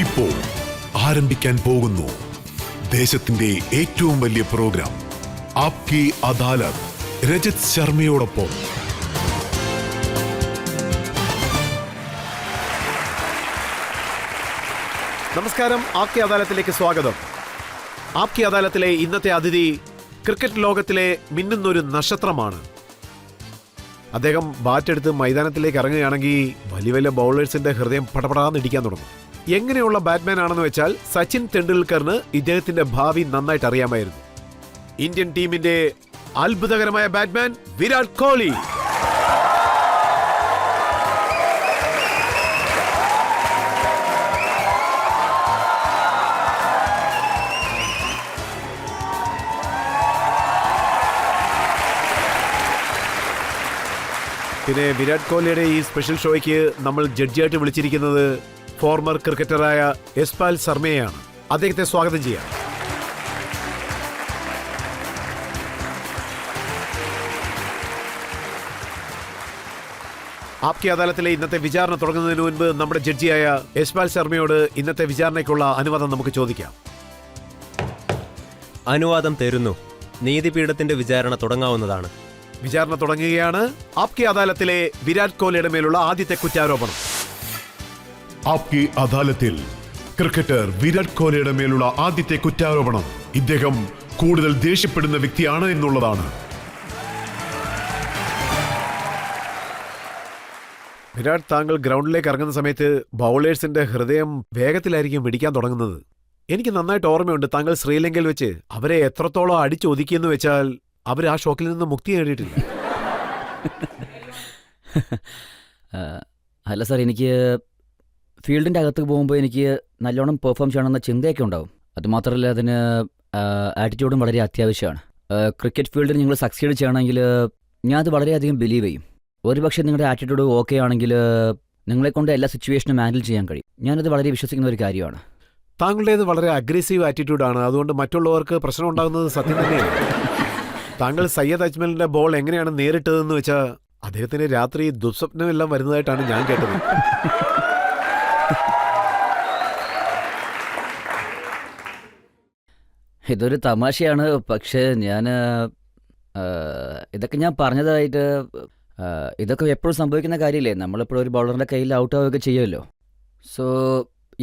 ഇപ്പോൾ ആരംഭിക്കാൻ പോകുന്നു ദേശത്തിന്റെ ഏറ്റവും വലിയ പ്രോഗ്രാം ആപ്കി അദാലത്ത്. രജത് ശർമ്മയോടൊപ്പം നമസ്കാരം. ആപ്കി അദാലത്തിലേക്ക് സ്വാഗതം. ആപ്കി അദാലത്തിലെ ഇന്നത്തെ അതിഥി ക്രിക്കറ്റ് ലോകത്തിലെ മിന്നുന്നൊരു നക്ഷത്രമാണ്. അദ്ദേഹം ബാറ്റെടുത്ത് മൈതാനത്തിലേക്ക് ഇറങ്ങുകയാണെങ്കിൽ വലിയ വലിയ ബൗളേഴ്സിന്റെ ഹൃദയം പടപടാന്നിടിക്കാൻ തുടങ്ങും. എങ്ങനെയുള്ള ബാറ്റ്മാൻ ആണെന്ന് വെച്ചാൽ സച്ചിൻ തെണ്ടുൽക്കറിന് ഇദ്ദേഹത്തിന്റെ ഭാവി നന്നായിട്ട് അറിയാമായിരുന്നു. ഇന്ത്യൻ ടീമിന്റെ അത്ഭുതകരമായ ബാറ്റ്മാൻ വിരാട് കോഹ്ലി. പിന്നെ വിരാട് കോഹ്ലിയുടെ ഈ സ്പെഷ്യൽ ഷോയ്ക്ക് നമ്മൾ ജഡ്ജിയായിട്ട് വിളിച്ചിരിക്കുന്നത് ഫോർമർ ക്രിക്കറ്ററായ യശ്പാൽ ശർമ്മയാണ്. അദ്ദേഹത്തെ സ്വാഗതം ചെയ്യാം. ആപ്കി അദാലത്തിലെ ഇന്നത്തെ വിചാരണ തുടങ്ങുന്നതിന് മുൻപ് നമ്മുടെ ജഡ്ജിയായ യശ്പാൽ ശർമ്മയോട് ഇന്നത്തെ വിചാരണയ്ക്കുള്ള അനുവാദം നമുക്ക് ചോദിക്കാം. അനുവാദം തരുന്നു. നീതിപീഠത്തിന്റെ വിചാരണ തുടങ്ങാവുന്നതാണ്. വിചാരണ തുടങ്ങുകയാണ്. ആപ്കി അദാലത്തിലെ വിരാട് കോഹ്ലിയുടെ മേലുള്ള ആദ്യത്തെ കുറ്റാരോപണം. ആപ്കി അദാലത്തിൽ ക്രിക്കറ്റർ വിരാട് കോഹ്ലിയുടെ മേലുള്ള ആദ്യത്തെ കുറ്റാരോപണം ഇദ്ദേഹം കൂടുതൽ ദേഷ്യപ്പെടുന്ന വ്യക്തിയാണ് എന്നുള്ളതാണ്. വിരാട്, താങ്കൾ ഗ്രൗണ്ടിലേക്ക് ഇറങ്ങുന്ന സമയത്ത് ബൗളേഴ്സിന്റെ ഹൃദയം വേഗത്തിലായിരിക്കും പിടിക്കാൻ തുടങ്ങുന്നത്. എനിക്ക് നന്നായിട്ട് ഓർമ്മയുണ്ട്, താങ്കൾ ശ്രീലങ്കയിൽ വെച്ച് അവരെ എത്രത്തോളം അടിച്ചൊതുക്കിയെന്ന് വെച്ചാൽ അവർ ആ ഷോക്കിൽ നിന്ന് മുക്തി നേടിയിട്ടില്ല. അല്ല സാർ, എനിക്ക് ഫീൽഡിൻ്റെ അകത്ത് പോകുമ്പോൾ എനിക്ക് നല്ലോണം പെർഫോം ചെയ്യണമെന്ന ചിന്തയൊക്കെ ഉണ്ടാവും. അതുമാത്രമല്ല, അതിന് ആറ്റിറ്റ്യൂഡും വളരെ അത്യാവശ്യമാണ്. ക്രിക്കറ്റ് ഫീൽഡിൽ നിങ്ങൾ സക്സീഡ് ചെയ്യണമെങ്കിൽ ഞാൻ അത് വളരെയധികം ബിലീവ് ചെയ്യും. ഒരുപക്ഷെ നിങ്ങളുടെ ആറ്റിറ്റ്യൂഡ് ഓക്കെ ആണെങ്കിൽ നിങ്ങളെക്കൊണ്ട് എല്ലാ സിറ്റുവേഷനും ഹാൻഡിൽ ചെയ്യാൻ കഴിയും. ഞാനത് വളരെ വിശ്വസിക്കുന്ന ഒരു കാര്യമാണ്. താങ്കളുടേത് വളരെ അഗ്രസീവ് ആറ്റിറ്റ്യൂഡാണ്. അതുകൊണ്ട് മറ്റുള്ളവർക്ക് പ്രശ്നം ഉണ്ടാകുന്നത് സത്യം തന്നെയാണ്. താങ്കൾ സയ്യദ് അജ്മലിന്റെ ബോൾ എങ്ങനെയാണ് നേരിട്ടതെന്ന് വെച്ചാൽ അദ്ദേഹത്തിന് രാത്രി ദുസ്വപ്നമെല്ലാം വരുന്നതായിട്ടാണ് ഞാൻ കേട്ടത്. ഇതൊരു തമാശയാണ്. പക്ഷേ ഇതൊക്കെ ഞാൻ പറഞ്ഞതായിട്ട് ഇതൊക്കെ എപ്പോഴും സംഭവിക്കുന്ന കാര്യമില്ലേ. നമ്മളിപ്പോഴും ഒരു ബൗളറിൻ്റെ കയ്യിൽ ഔട്ട് ആവുകയൊക്കെ ചെയ്യുമല്ലോ. സോ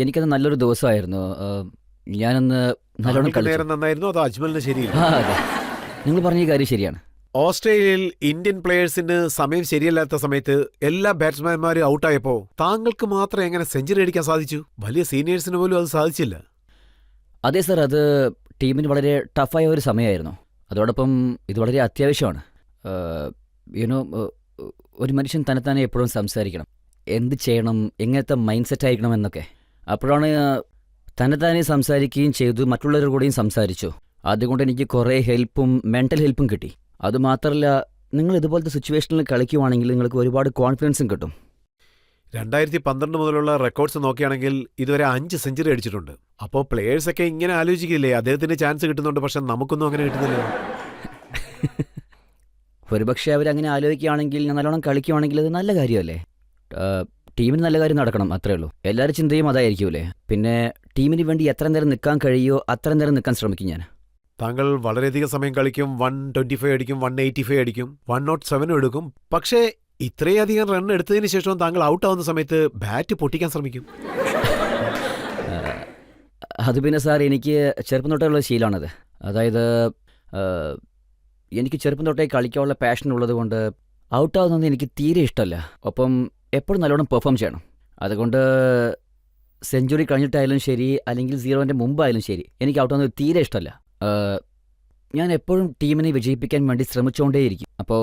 എനിക്കത് നല്ലൊരു ദിവസമായിരുന്നു. ഞാനൊന്ന് നല്ലോണം നേരം നന്നായിരുന്നു. അതോ അജ്മലിന് ശരിയില്ല? അതെ, നിങ്ങൾ പറഞ്ഞ ഈ കാര്യം ശരിയാണ്. ഓസ്ട്രേലിയയിൽ ഇന്ത്യൻ പ്ലേയേഴ്സിന് സമയം ശരിയല്ലാത്ത സമയത്ത് എല്ലാ ബാറ്റ്സ്മാൻമാരും ഔട്ടായപ്പോൾ താങ്കൾക്ക് മാത്രം എങ്ങനെ സെഞ്ചുറി അടിക്കാൻ സാധിച്ചു? വലിയ സീനിയേഴ്സിന് പോലും അത് സാധിച്ചില്ല. അതെ സർ, അത് ടീമിന് വളരെ ടഫായ ഒരു സമയമായിരുന്നു. അതോടൊപ്പം ഇത് വളരെ അത്യാവശ്യമാണ്. ഒരു മനുഷ്യൻ തന്നെത്താനെ എപ്പോഴും സംസാരിക്കണം, എന്ത് ചെയ്യണം, എങ്ങനത്തെ മൈൻഡ് സെറ്റ് ആയിരിക്കണം എന്നൊക്കെ. അപ്പോഴാണ് തന്നെത്താനെ സംസാരിക്കുകയും ചെയ്തു, മറ്റുള്ളവരുടെ കൂടെയും സംസാരിച്ചു. അതുകൊണ്ട് എനിക്ക് കുറേ ഹെൽപ്പും മെൻ്റൽ ഹെൽപ്പും കിട്ടി. അതുമാത്രമല്ല, നിങ്ങൾ ഇതുപോലത്തെ സിറ്റുവേഷനിൽ കളിക്കുവാണെങ്കിൽ നിങ്ങൾക്ക് ഒരുപാട് കോൺഫിഡൻസും കിട്ടും. 2012 മുതലുള്ള റെക്കോർഡ്സ് നോക്കുകയാണെങ്കിൽ ഇതുവരെ 5 സെഞ്ചുറി അടിച്ചിട്ടുണ്ട്. അപ്പോൾ പ്ലേയേഴ്സൊക്കെ ഇങ്ങനെ ആലോചിക്കില്ലേ, അദ്ദേഹത്തിന് ചാൻസ് കിട്ടുന്നുണ്ട്, പക്ഷെ നമുക്കൊന്നും അങ്ങനെ കിട്ടുന്നില്ല. ഒരുപക്ഷെ അവരങ്ങനെ ആലോചിക്കുകയാണെങ്കിൽ, ഞാൻ നല്ലോണം കളിക്കുവാണെങ്കിൽ അത് നല്ല കാര്യമല്ലേ. ടീമിന് നല്ല കാര്യം നടക്കണം, അത്രേ ഉള്ളൂ. എല്ലാവരും ചിന്തയും അതായിരിക്കുമല്ലേ. പിന്നെ ടീമിന് വേണ്ടി എത്ര നേരം നിൽക്കാൻ കഴിയുമോ അത്ര നേരം നിൽക്കാൻ ശ്രമിക്കും ഞാൻ. താങ്കൾ വളരെയധികം സമയം കളിക്കും. 125 അടിക്കും, 185 അടിക്കും, 107 എടുക്കും. പക്ഷേ ഇത്രയധികം റൺ എടുത്തതിന് ശേഷം താങ്കൾ ഔട്ട് ആവുന്ന സമയത്ത് ബാറ്റ് പൊട്ടിക്കാൻ ശ്രമിക്കും. അത് പിന്നെ സാർ, എനിക്ക് ചെറുപ്പം തൊട്ടേ ഉള്ള ശീലമാണത്. അതായത് എനിക്ക് ചെറുപ്പം തൊട്ടേ കളിക്കാനുള്ള പാഷൻ ഉള്ളത് കൊണ്ട് ഔട്ടാവുന്നത് എനിക്ക് തീരെ ഇഷ്ടമല്ല. ഒപ്പം എപ്പോഴും നല്ലോണം പെർഫോം ചെയ്യണം. അതുകൊണ്ട് സെഞ്ചുറി കഴിഞ്ഞിട്ടായാലും ശരി, അല്ലെങ്കിൽ 0ൻ്റെ മുമ്പായാലും ശരി, എനിക്ക് ഔട്ടാവുന്നത് തീരെ ഇഷ്ടമല്ല. ഞാൻ എപ്പോഴും ടീമിനെ വിജയിപ്പിക്കാൻ വേണ്ടി ശ്രമിച്ചുകൊണ്ടേയിരിക്കും. അപ്പോൾ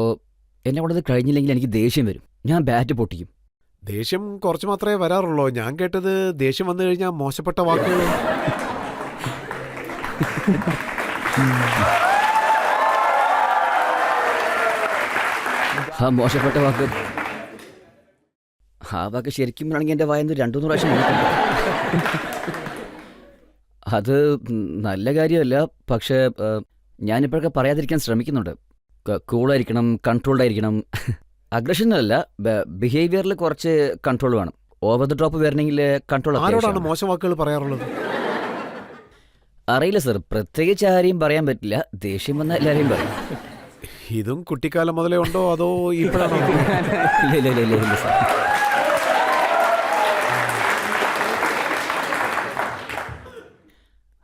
എന്നെ കൊണ്ടത് കഴിഞ്ഞില്ലെങ്കിൽ എനിക്ക് ദേഷ്യം വരും, ഞാൻ ബാറ്റ് പൊട്ടിക്കും. ദേഷ്യം കുറച്ച് മാത്രമേ വരാറുള്ളൂ. ഞാൻ കേട്ടത് ദേഷ്യം വന്നു കഴിഞ്ഞാൽ മോശപ്പെട്ട വാക്കുകൾ. മോശപ്പെട്ട വാക്ക്, ആ വാക്ക് ശരിക്കും ആണെങ്കിൽ എൻ്റെ വായന്ന് 2-3 പ്രാവശ്യം അത് നല്ല കാര്യമല്ല. പക്ഷേ ഞാനിപ്പോഴൊക്കെ പറയാതിരിക്കാൻ ശ്രമിക്കുന്നുണ്ട്. കൂളായിരിക്കണം, കൺട്രോൾഡ് ആയിരിക്കണം. അഗ്രഷനല്ല, ബിഹേവിയറിൽ കുറച്ച് കൺട്രോൾ വേണം. ഓവർ ദ ടോപ്പ് വരണമെങ്കിൽ കൺട്രോൾ ആരോടാണ് മോശം വാക്കുകൾ പറയാറുള്ളത്? അറിയില്ല സർ, പ്രത്യേകിച്ച് ആരെയും പറയാൻ പറ്റില്ല. ദേഷ്യം വന്നാൽ എല്ലാവരെയും പറയും. ഇതും കുട്ടിക്കാലം മുതലേ ഉണ്ടോ അതോ ഇപ്പോഴാണോ? ഇല്ല ഇല്ല ഇല്ല ഇല്ല ഇല്ല സർ.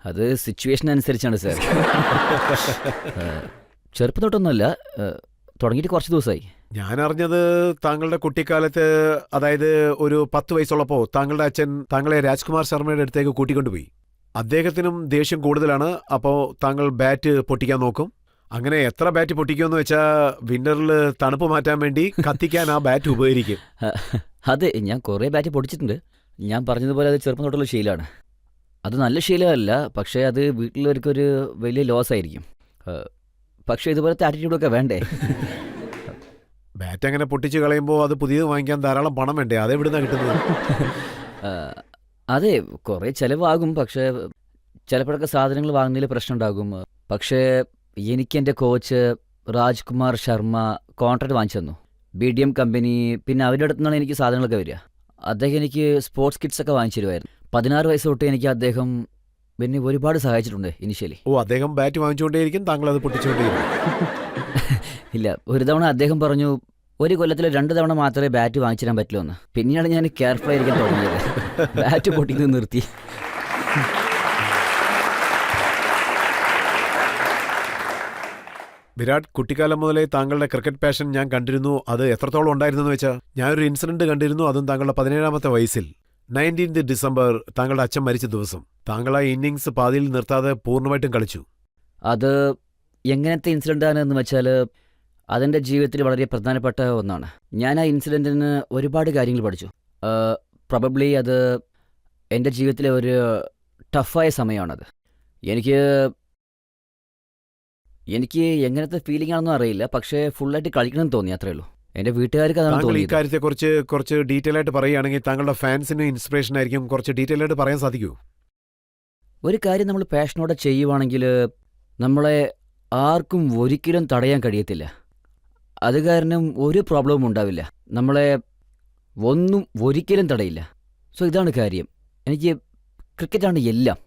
അത് സിറ്റുവേഷൻ അനുസരിച്ചാണ് സാർ. ചെറുപ്പം തൊട്ടൊന്നുമല്ല, തുടങ്ങിയിട്ട് കുറച്ച് ദിവസമായി. ഞാൻ അറിഞ്ഞത് താങ്കളുടെ കുട്ടിക്കാലത്ത്, അതായത് ഒരു 10 വയസ്സുള്ളപ്പോൾ താങ്കളുടെ അച്ഛൻ താങ്കളെ രാജ്കുമാർ ശർമ്മയുടെ അടുത്തേക്ക് കൂട്ടിക്കൊണ്ടുപോയി. അദ്ദേഹത്തിനും ദേഷ്യം കൂടുതലാണ്. അപ്പോൾ താങ്കൾ ബാറ്റ് പൊട്ടിക്കാൻ നോക്കും. അങ്ങനെ എത്ര ബാറ്റ് പൊട്ടിക്കുമെന്ന് വെച്ചാൽ വിന്ററിൽ തണുപ്പ് മാറ്റാൻ വേണ്ടി കത്തിക്കാൻ ആ ബാറ്റ് ഉപകരിക്കും. അതെ, ഞാൻ കുറേ ബാറ്റ് പൊടിച്ചിട്ടുണ്ട്. ഞാൻ പറഞ്ഞതുപോലെ അത് ചെറുപ്പം തൊട്ടുള്ള ശീലമാണ്. അത് നല്ല ശീലമല്ല, പക്ഷേ അത് വീട്ടിലവർക്കൊരു വലിയ ലോസ് ആയിരിക്കും. പക്ഷേ ഇതുപോലത്തെ ആറ്റിറ്റ്യൂഡൊക്കെ വേണ്ടേ? ബാറ്റ് അങ്ങനെ പൊട്ടിച്ച് കളയുമ്പോൾ അത് പുതിയത് വാങ്ങിക്കാൻ ധാരാളം പണം വേണ്ടേ? അതെവിടുന്നാണ് കിട്ടുന്നത്? അതെ, കുറേ ചിലവാകും. പക്ഷേ ചിലപ്പോഴൊക്കെ സാധനങ്ങൾ വാങ്ങുന്നതിൽ പ്രശ്നം ഉണ്ടാകും. പക്ഷേ എനിക്ക് എൻ്റെ കോച്ച് രാജ്കുമാർ ശർമ്മ കോൺട്രാക്ട് വാങ്ങിച്ചു തന്നു. BDM company. പിന്നെ അവരുടെ അടുത്തു നിന്നാണ് എനിക്ക് സാധനങ്ങളൊക്കെ വരിക. അദ്ദേഹം എനിക്ക് സ്പോർട്സ് കിറ്റ്സൊക്കെ വാങ്ങിച്ചു തരുമായിരുന്നു. 16 വയസ്സ് തൊട്ട് എനിക്ക് അദ്ദേഹം പിന്നെ ഒരുപാട് സഹായിച്ചിട്ടുണ്ട് ഇനിഷ്യലി. ഓ, അദ്ദേഹം ബാറ്റ് വാങ്ങിച്ചുകൊണ്ടേയിരിക്കും, താങ്കൾ അത് പൊട്ടിച്ചുകൊണ്ടേയിരിക്കും. ഇല്ല, ഒരു തവണ അദ്ദേഹം പറഞ്ഞു ഒരു കൊല്ലത്തിൽ 2 തവണ മാത്രമേ ബാറ്റ് വാങ്ങിച്ചു തരാൻ പറ്റുള്ളൂ എന്ന്. പിന്നെയാണ് ഞാൻ കെയർഫുൾ ആയിരിക്കാൻ തുടങ്ങിയത്. ബാറ്റ് പൊട്ടിക്കുന്നത് നിർത്തി. വിരാട്, കുട്ടിക്കാലം മുതലേ താങ്കളുടെ ക്രിക്കറ്റ് പാഷൻ ഞാൻ കണ്ടിരുന്നു. അത് എത്രത്തോളം ഉണ്ടായിരുന്നെന്ന് വെച്ചാൽ, ഞാനൊരു ഇൻസിഡന്റ് കണ്ടിരുന്നു. അതും താങ്കളുടെ 17ാമത്തെ വയസ്സിൽ 19th ഡിസംബർ താങ്കളുടെ അച്ഛൻ മരിച്ച ദിവസം താങ്കൾ ആ ഇന്നിങ്സ് പാതിയിൽ നിർത്താതെ പൂർണ്ണമായിട്ടും കളിച്ചു. അത് എങ്ങനത്തെ ഇൻസിഡൻ്റാണ് എന്ന് വെച്ചാൽ അതെൻ്റെ ജീവിതത്തിൽ വളരെ പ്രധാനപ്പെട്ട ഒന്നാണ്. ഞാൻ ആ ഇൻസിഡൻറ്റിന് ഒരുപാട് കാര്യങ്ങൾ പഠിച്ചു. പ്രോബബ്ലി അത് എൻ്റെ ജീവിതത്തിലെ ഒരു ടഫായ സമയമാണത്. എനിക്ക് എങ്ങനത്തെ ഫീലിംഗ് ആണെന്നും അറിയില്ല, പക്ഷേ ഫുള്ളായിട്ട് കളിക്കണമെന്ന് തോന്നി, അത്രേ ഉള്ളൂ. എൻ്റെ വീട്ടുകാർക്ക് അതാണ് താങ്കൾ ഈ തോന്നിയത്. കാര്യത്തെക്കുറിച്ച് കുറച്ച് ഡീറ്റെയിൽ ആയിട്ട് പറയുകയാണെങ്കിൽ താങ്കളുടെ ഫാൻസിന് ഇൻസ്പിറേഷൻ ആയിരിക്കും. കുറച്ച് ഡീറ്റെയിൽ ആയിട്ട് പറയാൻ സാധിക്കുമോ? ഒരു കാര്യം നമ്മൾ പാഷനോടെ ചെയ്യുവാണെങ്കിൽ നമ്മളെ ആർക്കും ഒരിക്കലും തടയാൻ കഴിയത്തില്ല. അത് കാരണം ഒരു പ്രോബ്ലവും ഉണ്ടാവില്ല. നമ്മളെ ഒന്നും ഒരിക്കലും തടയില്ല. സോ ഇതാണ് കാര്യം. എനിക്ക് ക്രിക്കറ്റാണ് എല്ലാം.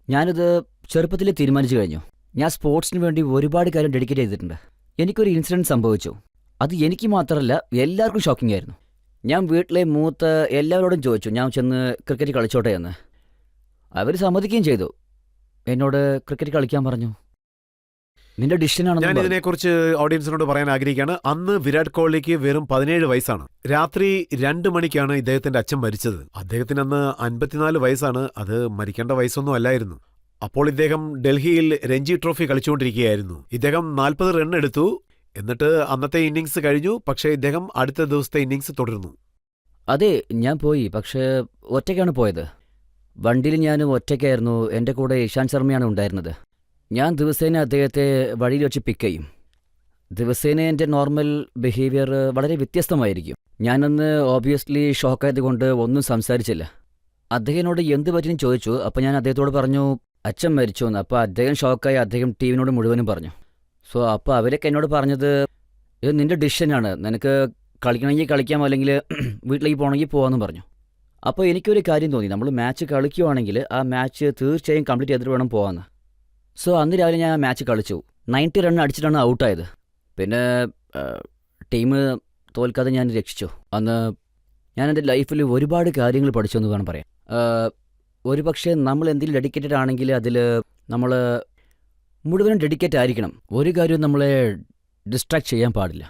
ഞാനിത് ചെറുപ്പത്തിൽ തീരുമാനിച്ചു കഴിഞ്ഞു. ഞാൻ സ്പോർട്സിന് വേണ്ടി ഒരുപാട് കാര്യം ഡെഡിക്കേറ്റ് ചെയ്തിട്ടുണ്ട്. എനിക്കൊരു ഇൻസിഡൻറ്റ് സംഭവിച്ചു. അത് എനിക്ക് മാത്രമല്ല എല്ലാവർക്കും ഷോക്കിംഗ് ആയിരുന്നു. ഞാൻ വീട്ടിലെ മൂത്ത എല്ലാവരോടും ചോദിച്ചു ഞാൻ ചെന്ന് ക്രിക്കറ്റ് കളിച്ചോട്ടെ എന്ന്. അവർ സമ്മതിക്കുകയും ചെയ്തു. എന്നോട് ക്രിക്കറ്റ് കളിക്കാൻ പറഞ്ഞു. നിന്റെ ഞാൻ ഡിസിഷനാണെന്ന്. ഇതിനെക്കുറിച്ച് ഓഡിയൻസിനോട് പറയാൻ ആഗ്രഹിക്കുകയാണ്. അന്ന് വിരാട് കോഹ്ലിക്ക് വെറും 17 വയസ്സാണ്. രാത്രി 2 മണിക്കാണ് ഇദ്ദേഹത്തിന്റെ അച്ഛൻ മരിച്ചത്. അദ്ദേഹത്തിന് അന്ന് 54 വയസ്സാണ്. അത് മരിക്കേണ്ട വയസ്സൊന്നും അല്ലായിരുന്നു. അപ്പോൾ ഇദ്ദേഹം ഡൽഹിയിൽ രഞ്ജി ട്രോഫി കളിച്ചുകൊണ്ടിരിക്കുകയായിരുന്നു. ഇദ്ദേഹം 40 റൺ എടുത്തു. എന്നിട്ട് അന്നത്തെ ഇന്നിങ്സ് കഴിഞ്ഞു. പക്ഷേ ഇദ്ദേഹം അടുത്ത ദിവസത്തെ ഇന്നിങ്സ് തുടർന്നു. അതെ, ഞാൻ പോയി. പക്ഷേ ഒറ്റയ്ക്കാണ് പോയത്. വണ്ടിയിൽ ഞാൻ ഒറ്റയ്ക്കായിരുന്നു. എൻ്റെ കൂടെ ഇഷാന്ത് ശർമ്മയാണ് ഉണ്ടായിരുന്നത്. ഞാൻ ദിവസേന അദ്ദേഹത്തെ വഴിയിൽ വെച്ച് പിക്ക് ചെയ്യും. ദിവസേന എൻ്റെ നോർമൽ ബിഹേവിയർ വളരെ വ്യത്യസ്തമായിരിക്കും. ഞാനന്ന് ഓബിയസ്ലി ഷോക്കായതുകൊണ്ട് ഒന്നും സംസാരിച്ചില്ല. അദ്ദേഹത്തിനോട് എന്ത് പറ്റിയും ചോദിച്ചു. അപ്പോൾ ഞാൻ അദ്ദേഹത്തോട് പറഞ്ഞു അച്ഛൻ മരിച്ചു എന്ന്. അപ്പോൾ അദ്ദേഹം ഷോക്കായി അദ്ദേഹം ടീമിനോട് മുഴുവനും പറഞ്ഞു. സോ അപ്പോൾ അവരൊക്കെ എന്നോട് പറഞ്ഞത് ഇത് നിൻ്റെ ഡിസിഷനാണ്, നിനക്ക് കളിക്കണമെങ്കിൽ കളിക്കാം, അല്ലെങ്കിൽ വീട്ടിലേക്ക് പോകണമെങ്കിൽ പോകാമെന്ന് പറഞ്ഞു. അപ്പോൾ എനിക്കൊരു കാര്യം തോന്നി, നമ്മൾ മാച്ച് കളിക്കുവാണെങ്കിൽ ആ മാച്ച് തീർച്ചയായും കംപ്ലീറ്റ് ചെയ്തിട്ട് വേണം പോകാമെന്ന്. സോ അന്ന് രാവിലെ ഞാൻ ആ മാച്ച് കളിച്ചു. 90 റൺ അടിച്ചിട്ടാണ് ഔട്ടായത്. പിന്നെ ടീം തോൽക്കാതെ ഞാൻ രക്ഷിച്ചു. അന്ന് ഞാൻ എൻ്റെ ലൈഫിൽ ഒരുപാട് കാര്യങ്ങൾ പഠിച്ചു എന്ന് വേണം പറയാം. ഒരു പക്ഷേ നമ്മൾ എന്തെങ്കിലും ഡെഡിക്കേറ്റഡ് ആണെങ്കിൽ അതിൽ നമ്മൾ മുഴുവനും ഡെഡിക്കേറ്റ് ആയിരിക്കണം. ഒരു കാര്യവും നമ്മളെ ഡിസ്ട്രാക്ട് ചെയ്യാൻ പാടില്ല.